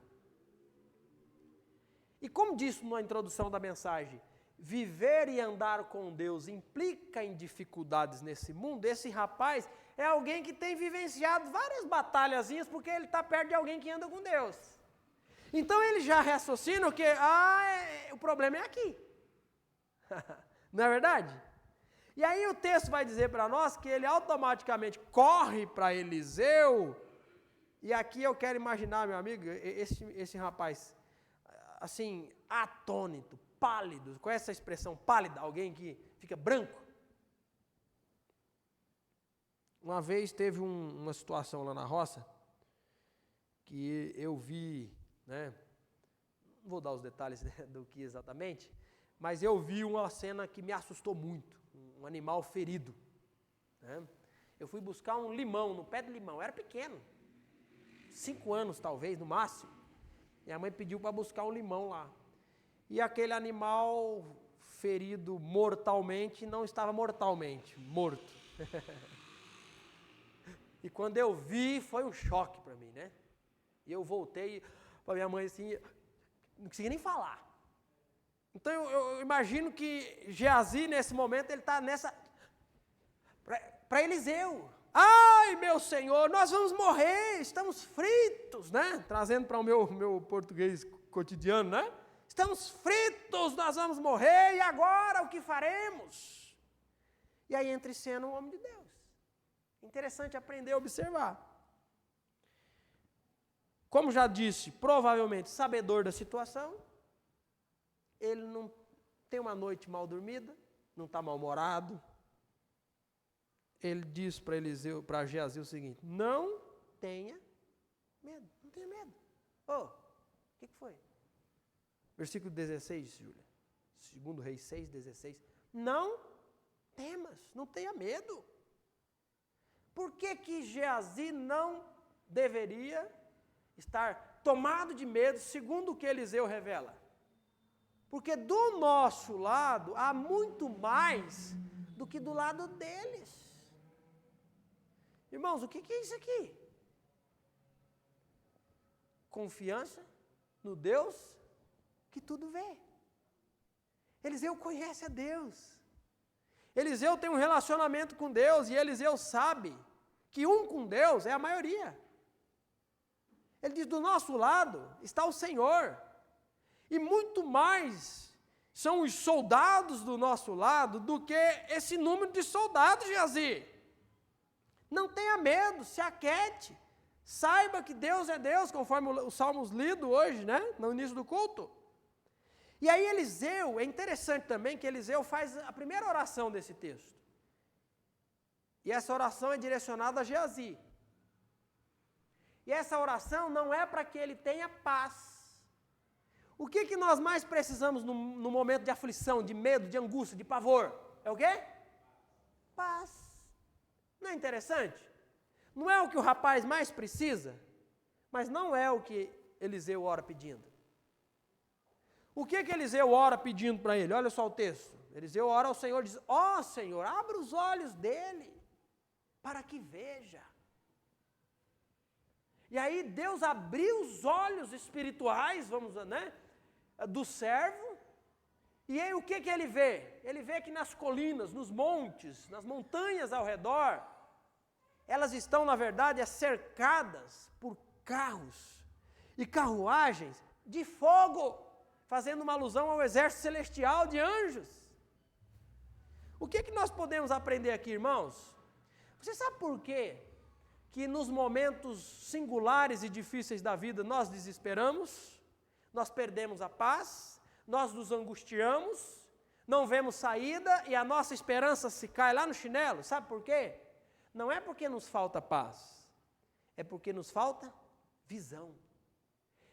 E como disse na introdução da mensagem, viver e andar com Deus implica em dificuldades nesse mundo. Esse rapaz é alguém que tem vivenciado várias batalhazinhas porque ele está perto de alguém que anda com Deus. Então ele já raciocina que o problema é aqui. Não é verdade? E aí o texto vai dizer para nós que ele automaticamente corre para Eliseu. E aqui eu quero imaginar, meu amigo, esse rapaz, assim, atônito, pálido. Conhece essa expressão pálida? Alguém que fica branco? Uma vez teve uma situação lá na roça, que eu vi, né? Não vou dar os detalhes do que exatamente, mas eu vi uma cena que me assustou muito, um animal ferido, né? Eu fui buscar um limão, no pé de limão, eu era pequeno, 5 anos talvez, no máximo. Minha mãe pediu para buscar um limão lá. E aquele animal ferido mortalmente não estava mortalmente, morto. E quando eu vi, foi um choque para mim, né? E eu voltei para minha mãe assim, não conseguia nem falar. Então eu imagino que Geazi, nesse momento, ele está nessa... Para Eliseu. Ai, meu Senhor, nós vamos morrer, estamos fritos, né? Trazendo para o meu português cotidiano, né? Estamos fritos, nós vamos morrer, e agora o que faremos? E aí entra em cena o homem de Deus. Interessante aprender a observar. Como já disse, provavelmente sabedor da situação, ele não tem uma noite mal dormida, não está mal-humorado. Ele diz para Geazi o seguinte: não tenha medo, não tenha medo. O que foi? Versículo 16, Júlia. 2 Reis 6, 16. Não temas, não tenha medo. Por que Geazi não deveria estar tomado de medo, segundo o que Eliseu revela? Porque do nosso lado há muito mais do que do lado deles. Irmãos, o que é isso aqui? Confiança no Deus que tudo vê. Eliseu conhece a Deus. Eliseu tem um relacionamento com Deus e Eliseu sabe que um com Deus é a maioria. Ele diz, do nosso lado está o Senhor. E muito mais são os soldados do nosso lado do que esse número de soldados, Geazi. Não tenha medo, se aquete. Saiba que Deus é Deus, conforme os salmos lidos hoje, né? No início do culto. E aí Eliseu, é interessante também que Eliseu faz a primeira oração desse texto. E essa oração é direcionada a Geazi. E essa oração não é para que ele tenha paz. O que nós mais precisamos no momento de aflição, de medo, de angústia, de pavor? É o quê? Paz. Não é interessante? Não é o que o rapaz mais precisa, mas não é o que Eliseu ora pedindo. O que Eliseu ora pedindo para ele? Olha só o texto. Eliseu ora ao Senhor e diz, ó Senhor, abra os olhos dele, para que veja. E aí Deus abriu os olhos espirituais, do servo, E aí o que ele vê? Ele vê que nas colinas, nos montes, nas montanhas ao redor, elas estão, na verdade, cercadas por carros e carruagens de fogo, fazendo uma alusão ao exército celestial de anjos. O que nós podemos aprender aqui, irmãos? Você sabe por quê que nos momentos singulares e difíceis da vida nós desesperamos, nós perdemos a paz, nós nos angustiamos, não vemos saída e a nossa esperança se cai lá no chinelo? Sabe por quê? Não é porque nos falta paz, é porque nos falta visão.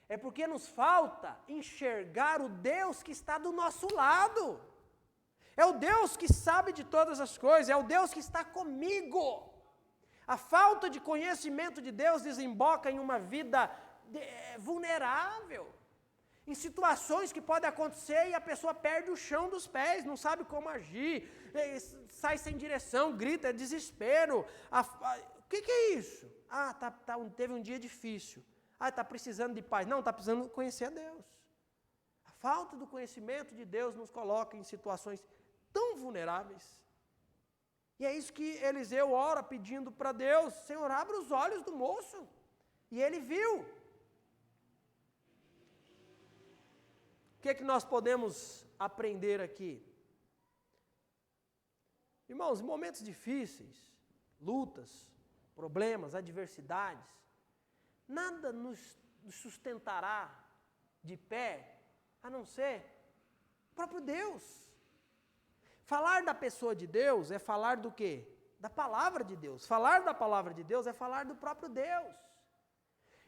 É porque nos falta enxergar o Deus que está do nosso lado. É o Deus que sabe de todas as coisas, é o Deus que está comigo. A falta de conhecimento de Deus desemboca em uma vida vulnerável, em situações que podem acontecer e a pessoa perde o chão dos pés, não sabe como agir, sai sem direção, grita, é desespero. O que é isso? Teve um dia difícil. Está precisando de paz. Não, está precisando conhecer a Deus. A falta do conhecimento de Deus nos coloca em situações tão vulneráveis. E é isso que Eliseu ora pedindo para Deus: Senhor, abre os olhos do moço. E ele viu. O que nós podemos aprender aqui? Irmãos, em momentos difíceis, lutas, problemas, adversidades, nada nos sustentará de pé, a não ser o próprio Deus. Falar da pessoa de Deus é falar do quê? Da palavra de Deus. Falar da palavra de Deus é falar do próprio Deus.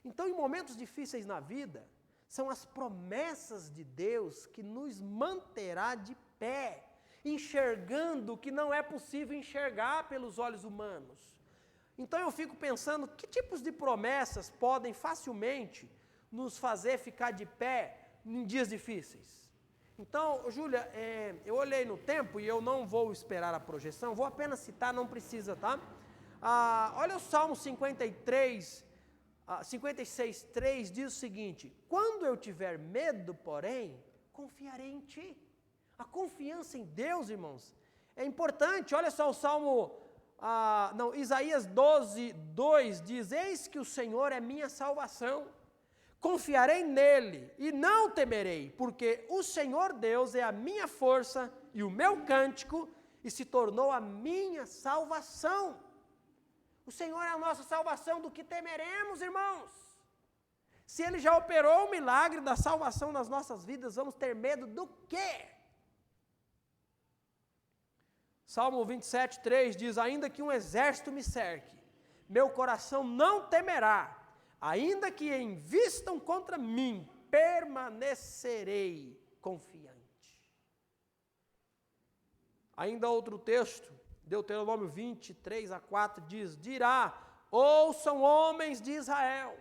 Então, em momentos difíceis na vida, são as promessas de Deus que nos manterá de pé, enxergando o que não é possível enxergar pelos olhos humanos. Então eu fico pensando, que tipos de promessas podem facilmente nos fazer ficar de pé em dias difíceis? Então, Júlia, eu olhei no tempo e eu não vou esperar a projeção, vou apenas citar, não precisa, tá? Olha o Salmo 56:3 diz o seguinte: quando eu tiver medo, porém, confiarei em ti. A confiança em Deus, irmãos, é importante. Olha só o Salmo... Isaías 12:2 diz: eis que o Senhor é minha salvação, confiarei nele e não temerei, porque o Senhor Deus é a minha força e o meu cântico, e se tornou a minha salvação. O Senhor é a nossa salvação, do que temeremos, irmãos? Se Ele já operou o milagre da salvação nas nossas vidas, vamos ter medo do quê? Salmo 27:3 diz: ainda que um exército me cerque, meu coração não temerá, ainda que invistam contra mim, permanecerei confiante. Ainda outro texto, Deuteronômio 23:4 diz: dirá, ouçam homens de Israel,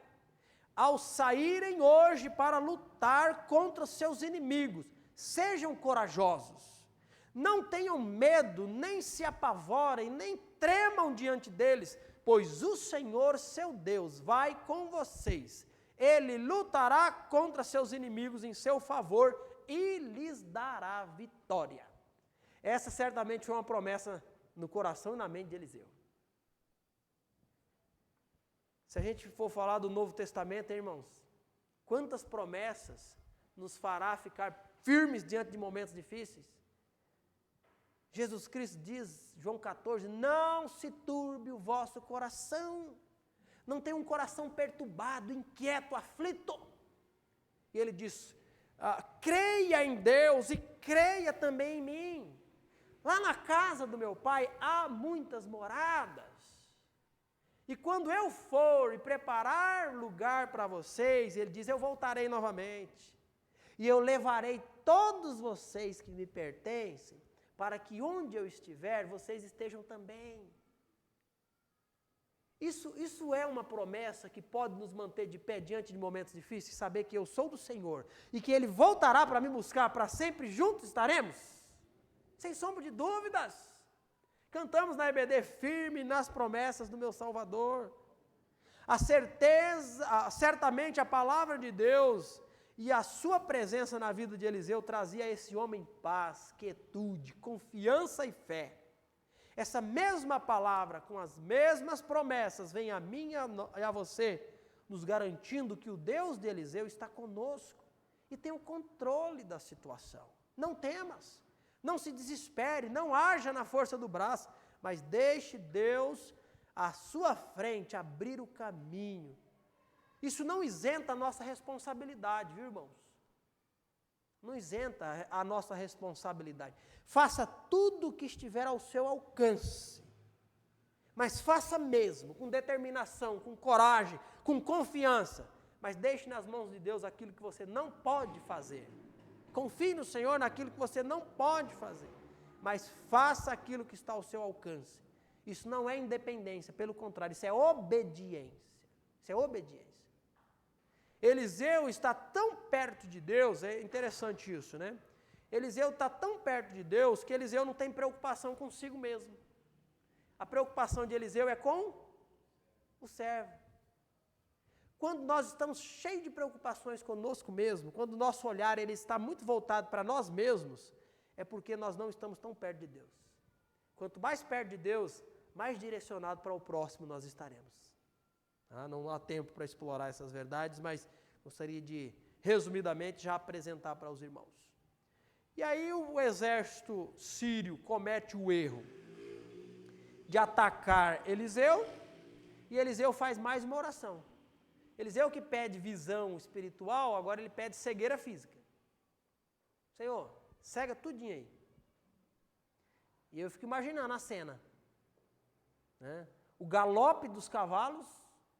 ao saírem hoje para lutar contra os seus inimigos, sejam corajosos. Não tenham medo, nem se apavorem, nem tremam diante deles, pois o Senhor, seu Deus, vai com vocês. Ele lutará contra seus inimigos em seu favor e lhes dará vitória. Essa certamente foi uma promessa no coração e na mente de Eliseu. Se a gente for falar do Novo Testamento, hein, irmãos, quantas promessas nos fará ficar firmes diante de momentos difíceis? Jesus Cristo diz, João 14, não se turbe o vosso coração, não tenha um coração perturbado, inquieto, aflito. E ele diz, creia em Deus e creia também em mim. Lá na casa do meu Pai há muitas moradas. E quando eu for e preparar lugar para vocês, ele diz, eu voltarei novamente. E eu levarei todos vocês que me pertencem, para que onde eu estiver, vocês estejam também. Isso é uma promessa que pode nos manter de pé diante de momentos difíceis, saber que eu sou do Senhor e que Ele voltará para me buscar, para sempre juntos estaremos, sem sombra de dúvidas. Cantamos na EBD, firme nas promessas do meu Salvador. A certeza, certamente a palavra de Deus E a sua presença na vida de Eliseu trazia a esse homem paz, quietude, confiança e fé. Essa mesma palavra, com as mesmas promessas, vem a mim e a você, nos garantindo que o Deus de Eliseu está conosco e tem o controle da situação. Não temas, não se desespere, não haja na força do braço, mas deixe Deus à sua frente abrir o caminho. Isso não isenta a nossa responsabilidade, viu, irmãos? Não isenta a nossa responsabilidade. Faça tudo o que estiver ao seu alcance, mas faça mesmo, com determinação, com coragem, com confiança, mas deixe nas mãos de Deus aquilo que você não pode fazer. Confie no Senhor naquilo que você não pode fazer, mas faça aquilo que está ao seu alcance. Isso não é independência, pelo contrário, isso é obediência. Isso é obediência. Eliseu está tão perto de Deus, é interessante isso, né? Eliseu está tão perto de Deus que Eliseu não tem preocupação consigo mesmo. A preocupação de Eliseu é com o servo. Quando nós estamos cheios de preocupações conosco mesmo, quando o nosso olhar ele está muito voltado para nós mesmos, é porque nós não estamos tão perto de Deus. Quanto mais perto de Deus, mais direcionado para o próximo nós estaremos. Não há tempo para explorar essas verdades, mas gostaria de, resumidamente, já apresentar para os irmãos. E aí o exército sírio comete o erro de atacar Eliseu, e Eliseu faz mais uma oração. Eliseu que pede visão espiritual, agora ele pede cegueira física. Senhor, cega tudinho aí. E eu fico imaginando a cena, né? O galope dos cavalos,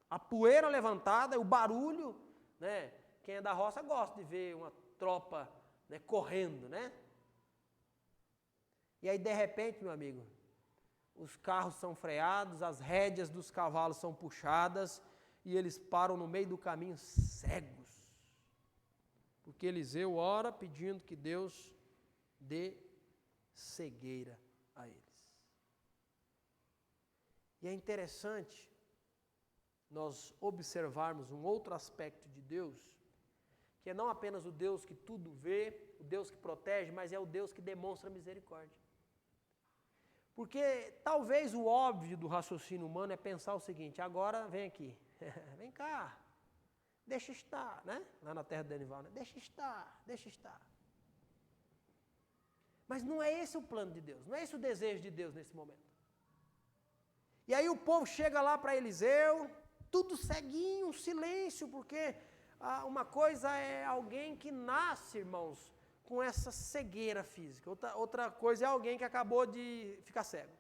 a poeira levantada, o barulho, né? Quem é da roça gosta de ver uma tropa, né, correndo, né? E aí de repente, meu amigo, os carros são freados, as rédeas dos cavalos são puxadas e eles param no meio do caminho cegos. Porque Eliseu ora pedindo que Deus dê cegueira a eles. E é interessante nós observarmos um outro aspecto de Deus, que é não apenas o Deus que tudo vê, o Deus que protege, mas é o Deus que demonstra misericórdia. Porque talvez o óbvio do raciocínio humano é pensar o seguinte: agora vem aqui, vem cá, deixa estar, né? Lá na terra do Denival, né? Deixa estar, deixa estar. Mas não é esse o plano de Deus, não é esse o desejo de Deus nesse momento. E aí o povo chega lá para Eliseu, tudo ceguinho, silêncio, porque uma coisa é alguém que nasce, irmãos, com essa cegueira física. Outra coisa é alguém que acabou de ficar cego.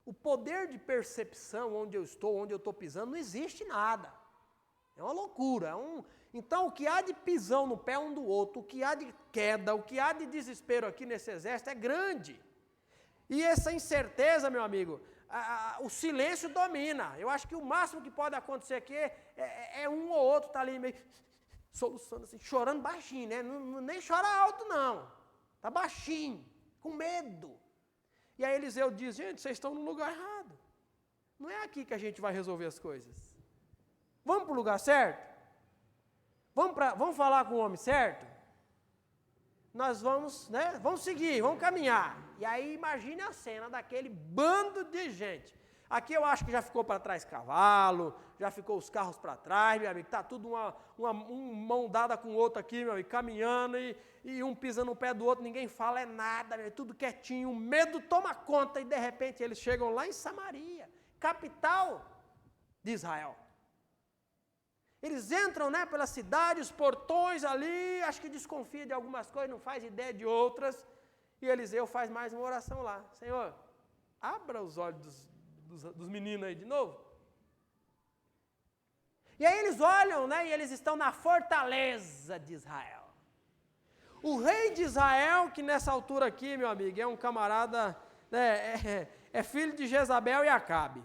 O poder de percepção, onde eu estou pisando, não existe nada. É uma loucura. Então, o que há de pisão no pé um do outro, o que há de queda, o que há de desespero aqui nesse exército é grande. E essa incerteza, meu amigo, o silêncio domina. Eu acho que o máximo que pode acontecer aqui é um ou outro tá ali meio soluçando assim, chorando baixinho, né? Nem chora alto não, tá baixinho, com medo. E aí Eliseu diz: gente, vocês estão no lugar errado. Não é aqui que a gente vai resolver as coisas. Vamos para o lugar certo? Vamos falar com o homem certo? Nós vamos, né? Vamos seguir, vamos caminhar. E aí imagine a cena daquele bando de gente. Aqui eu acho que já ficou para trás cavalo, já ficou os carros para trás, meu amigo, está tudo uma mão dada com o outro aqui, meu amigo, caminhando e um pisando no pé do outro, ninguém fala nada, meu, tudo quietinho, o medo toma conta e de repente eles chegam lá em Samaria, capital de Israel. Eles entram, né, pela cidade, os portões ali, acho que desconfia de algumas coisas, não faz ideia de outras, e Eliseu faz mais uma oração lá: Senhor, abra os olhos dos meninos aí de novo. E aí eles olham, né, e eles estão na fortaleza de Israel. O rei de Israel, que nessa altura aqui, meu amigo, é um camarada, né, é filho de Jezabel e Acabe.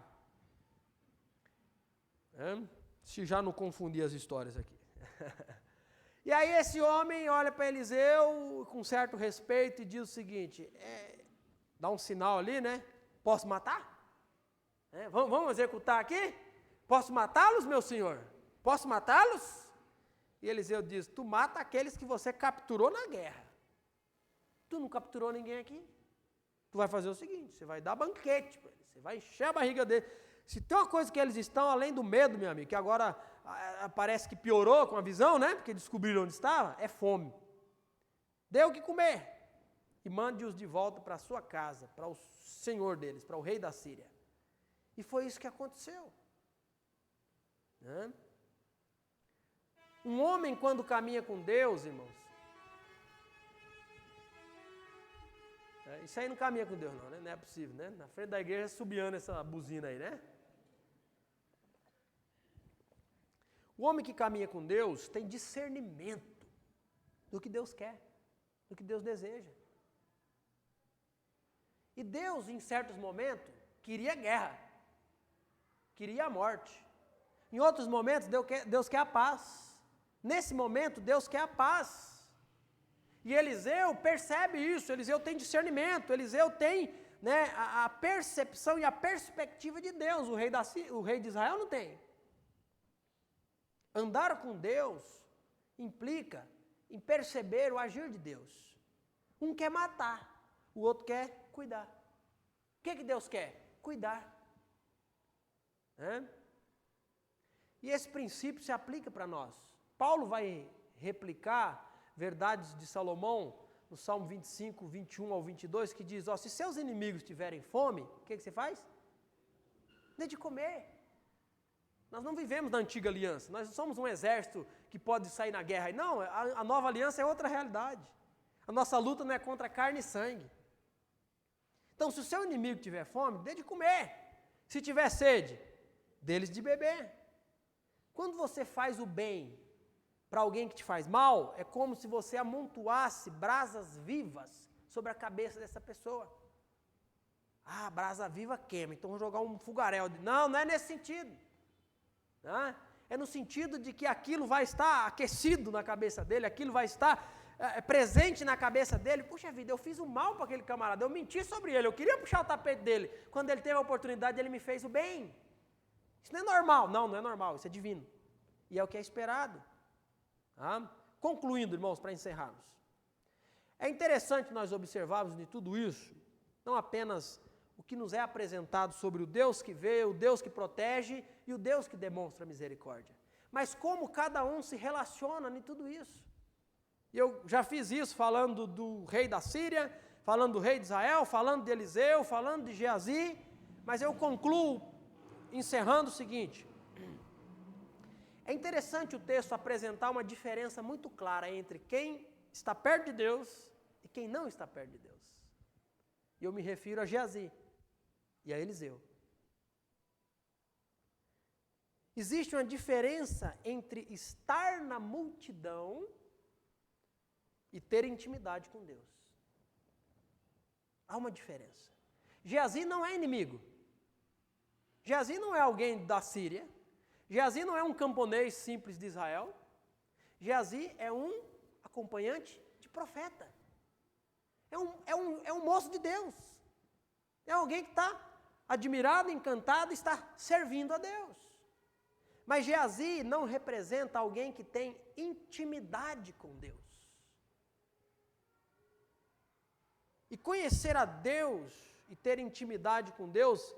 Se já não confundir as histórias aqui. E aí esse homem olha para Eliseu com certo respeito e diz o seguinte: dá um sinal ali, né? Posso matar? Vamos executar aqui? Posso matá-los, meu senhor? Posso matá-los? E Eliseu diz, tu mata aqueles que você capturou na guerra. Tu não capturou ninguém aqui. Tu vai fazer o seguinte, você vai dar banquete para eles, você vai encher a barriga deles. Se tem uma coisa que eles estão, além do medo, meu amigo, que agora parece que piorou com a visão, né? Porque descobriram onde estava, é fome. Dê o que comer. E mande-os de volta para a sua casa, para o senhor deles, para o rei da Síria. E foi isso que aconteceu. Né? Um homem, quando caminha com Deus, irmãos, isso aí não caminha com Deus não, né? Não é possível, né? Na frente da igreja subiando essa buzina aí, né? O homem que caminha com Deus tem discernimento do que Deus quer, do que Deus deseja. E Deus, em certos momentos, queria guerra, queria a morte. Em outros momentos, Deus quer a paz. Nesse momento, Deus quer a paz. E Eliseu percebe isso, Eliseu tem discernimento, Eliseu tem, né, a percepção e a perspectiva de Deus. O rei de Israel não tem. Andar com Deus implica em perceber o agir de Deus. Um quer matar, o outro quer cuidar. O que Deus quer? Cuidar. E esse princípio se aplica para nós. Paulo vai replicar verdades de Salomão no Salmo 25, 21 ao 22, que diz, se seus inimigos tiverem fome, o que você faz? Dê de comer. Nós não vivemos na antiga aliança, nós não somos um exército que pode sair na guerra. Não, a nova aliança é outra realidade. A nossa luta não é contra carne e sangue. Então, se o seu inimigo tiver fome, dê de comer. Se tiver sede, dê-lhes de beber. Quando você faz o bem para alguém que te faz mal, é como se você amontoasse brasas vivas sobre a cabeça dessa pessoa. Brasa viva queima, então vou jogar um fogaréu. Não é nesse sentido. É no sentido de que aquilo vai estar aquecido na cabeça dele, aquilo vai estar presente na cabeça dele. Puxa vida, eu fiz o mal para aquele camarada, eu menti sobre ele, eu queria puxar o tapete dele. Quando ele teve a oportunidade, ele me fez o bem. Isso não é normal. Não é normal, isso é divino. E é o que é esperado. Concluindo, irmãos, para encerrarmos. É interessante nós observarmos de tudo isso, não apenas o que nos é apresentado sobre o Deus que vê, o Deus que protege e o Deus que demonstra misericórdia, mas como cada um se relaciona em tudo isso. E eu já fiz isso falando do rei da Síria, falando do rei de Israel, falando de Eliseu, falando de Geazi, mas eu concluo encerrando o seguinte: é interessante o texto apresentar uma diferença muito clara entre quem está perto de Deus e quem não está perto de Deus. E eu me refiro a Geazi e a Eliseu. Existe uma diferença entre estar na multidão e ter intimidade com Deus. Há uma diferença. Geazi não é inimigo. Geazi não é alguém da Síria. Geazi não é um camponês simples de Israel. Geazi é um acompanhante de profeta. É um moço de Deus. É alguém que está admirado, encantado, está servindo a Deus. Mas Geazi não representa alguém que tem intimidade com Deus. E conhecer a Deus e ter intimidade com Deus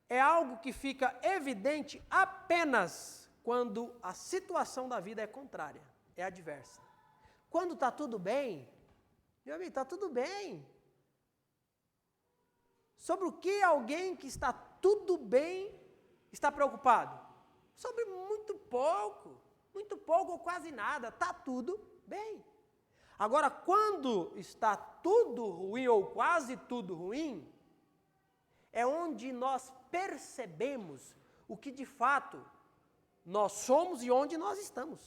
é algo que fica evidente apenas quando a situação da vida é contrária, é adversa. Quando está tudo bem, meu amigo, está tudo bem. Sobre o que alguém que está tudo bem está preocupado? Sobre muito pouco ou quase nada, está tudo bem. Agora, quando está tudo ruim ou quase tudo ruim, é onde nós percebemos o que de fato nós somos e onde nós estamos.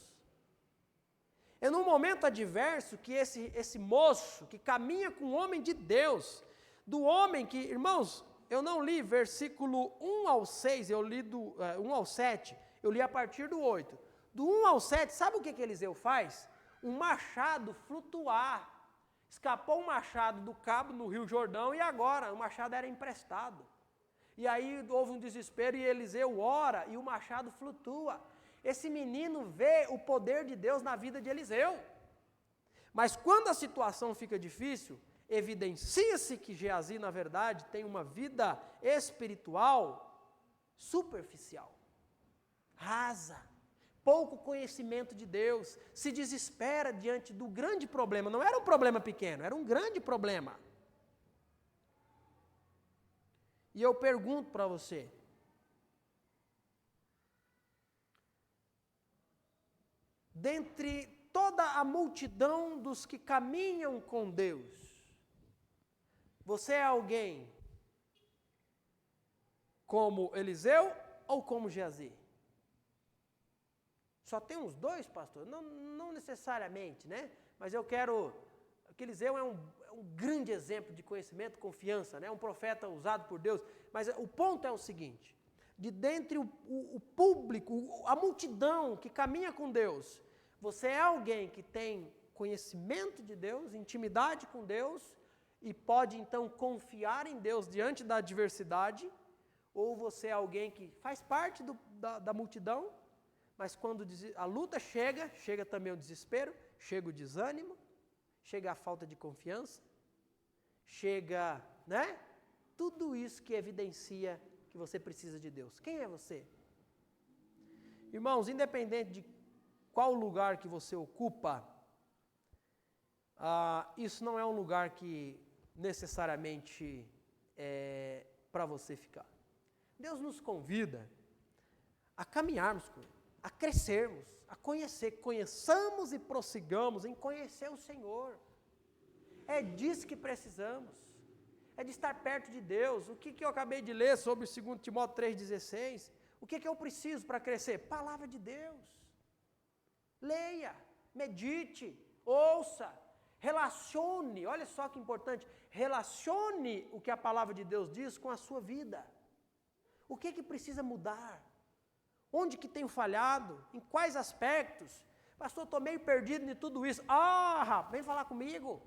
É num momento adverso que esse moço que caminha com o homem de Deus, do homem que, irmãos, eu não li versículo 1 ao 6, eu li do 1 ao 7, eu li a partir do 8. Do 1 ao 7, sabe o que Eliseu faz? Um machado flutuar. Escapou um machado do cabo no Rio Jordão e agora o machado era emprestado. E aí houve um desespero e Eliseu ora e o machado flutua. Esse menino vê o poder de Deus na vida de Eliseu. Mas quando a situação fica difícil, evidencia-se que Geazi, na verdade, tem uma vida espiritual superficial, rasa, pouco conhecimento de Deus, se desespera diante do grande problema. Não era um problema pequeno, era um grande problema. E eu pergunto para você, dentre toda a multidão dos que caminham com Deus, você é alguém como Eliseu ou como Geazi? Só tem uns dois, pastor? Não necessariamente, né? Mas eu quero... Eliseu é um grande exemplo de conhecimento, confiança, né? Um profeta usado por Deus. Mas o ponto é o seguinte, de dentre o público, a multidão que caminha com Deus, você é alguém que tem conhecimento de Deus, intimidade com Deus, e pode então confiar em Deus diante da adversidade, ou você é alguém que faz parte da multidão, mas quando a luta chega também o desespero, chega o desânimo, chega a falta de confiança, chega, né? Tudo isso que evidencia que você precisa de Deus. Quem é você? Irmãos, independente de qual lugar que você ocupa, isso não é um lugar que necessariamente é para você ficar. Deus nos convida a caminharmos com Ele, a crescermos, a conheçamos e prossigamos em conhecer o Senhor. É disso que precisamos, é de estar perto de Deus. O que eu acabei de ler sobre 2 Timóteo 3,16, o que eu preciso para crescer? Palavra de Deus. Leia, medite, ouça, relacione, olha só que importante, relacione o que a palavra de Deus diz com a sua vida. O que precisa mudar? Onde que tenho falhado? Em quais aspectos? Pastor, estou meio perdido em tudo isso. Vem falar comigo,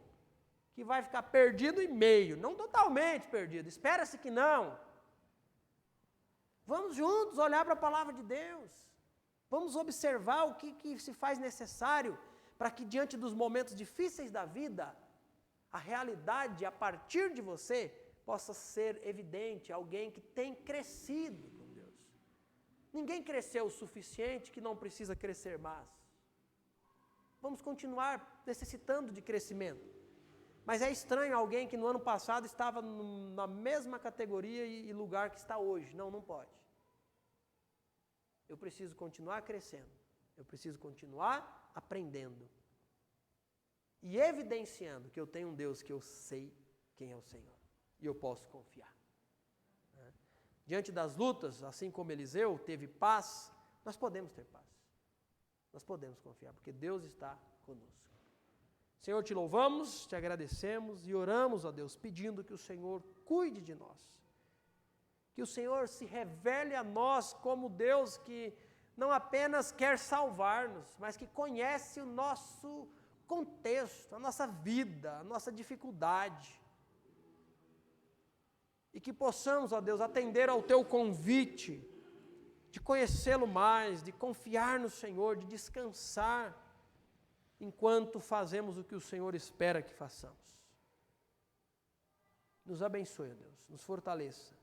que vai ficar perdido em meio, não totalmente perdido, espera-se que não. Vamos juntos olhar para a palavra de Deus, vamos observar o que se faz necessário para que diante dos momentos difíceis da vida, a realidade a partir de você possa ser evidente, alguém que tem crescido com Deus. Ninguém cresceu o suficiente que não precisa crescer mais. Vamos continuar necessitando de crescimento. Mas é estranho alguém que no ano passado estava na mesma categoria e lugar que está hoje. Não pode. Eu preciso continuar crescendo. Eu preciso continuar aprendendo. E evidenciando que eu tenho um Deus que eu sei quem é o Senhor. E eu posso confiar. Diante das lutas, assim como Eliseu teve paz, nós podemos ter paz. Nós podemos confiar, porque Deus está conosco. Senhor, te louvamos, te agradecemos e oramos a Deus, pedindo que o Senhor cuide de nós. Que o Senhor se revele a nós como Deus que não apenas quer salvar-nos, mas que conhece o nosso contexto, a nossa vida, a nossa dificuldade. E que possamos, ó Deus, atender ao Teu convite, de conhecê-lo mais, de confiar no Senhor, de descansar, enquanto fazemos o que o Senhor espera que façamos. Nos abençoe, ó Deus, nos fortaleça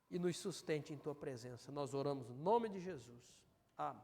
e nos sustente em Tua presença. Nós oramos no nome de Jesus. Amém.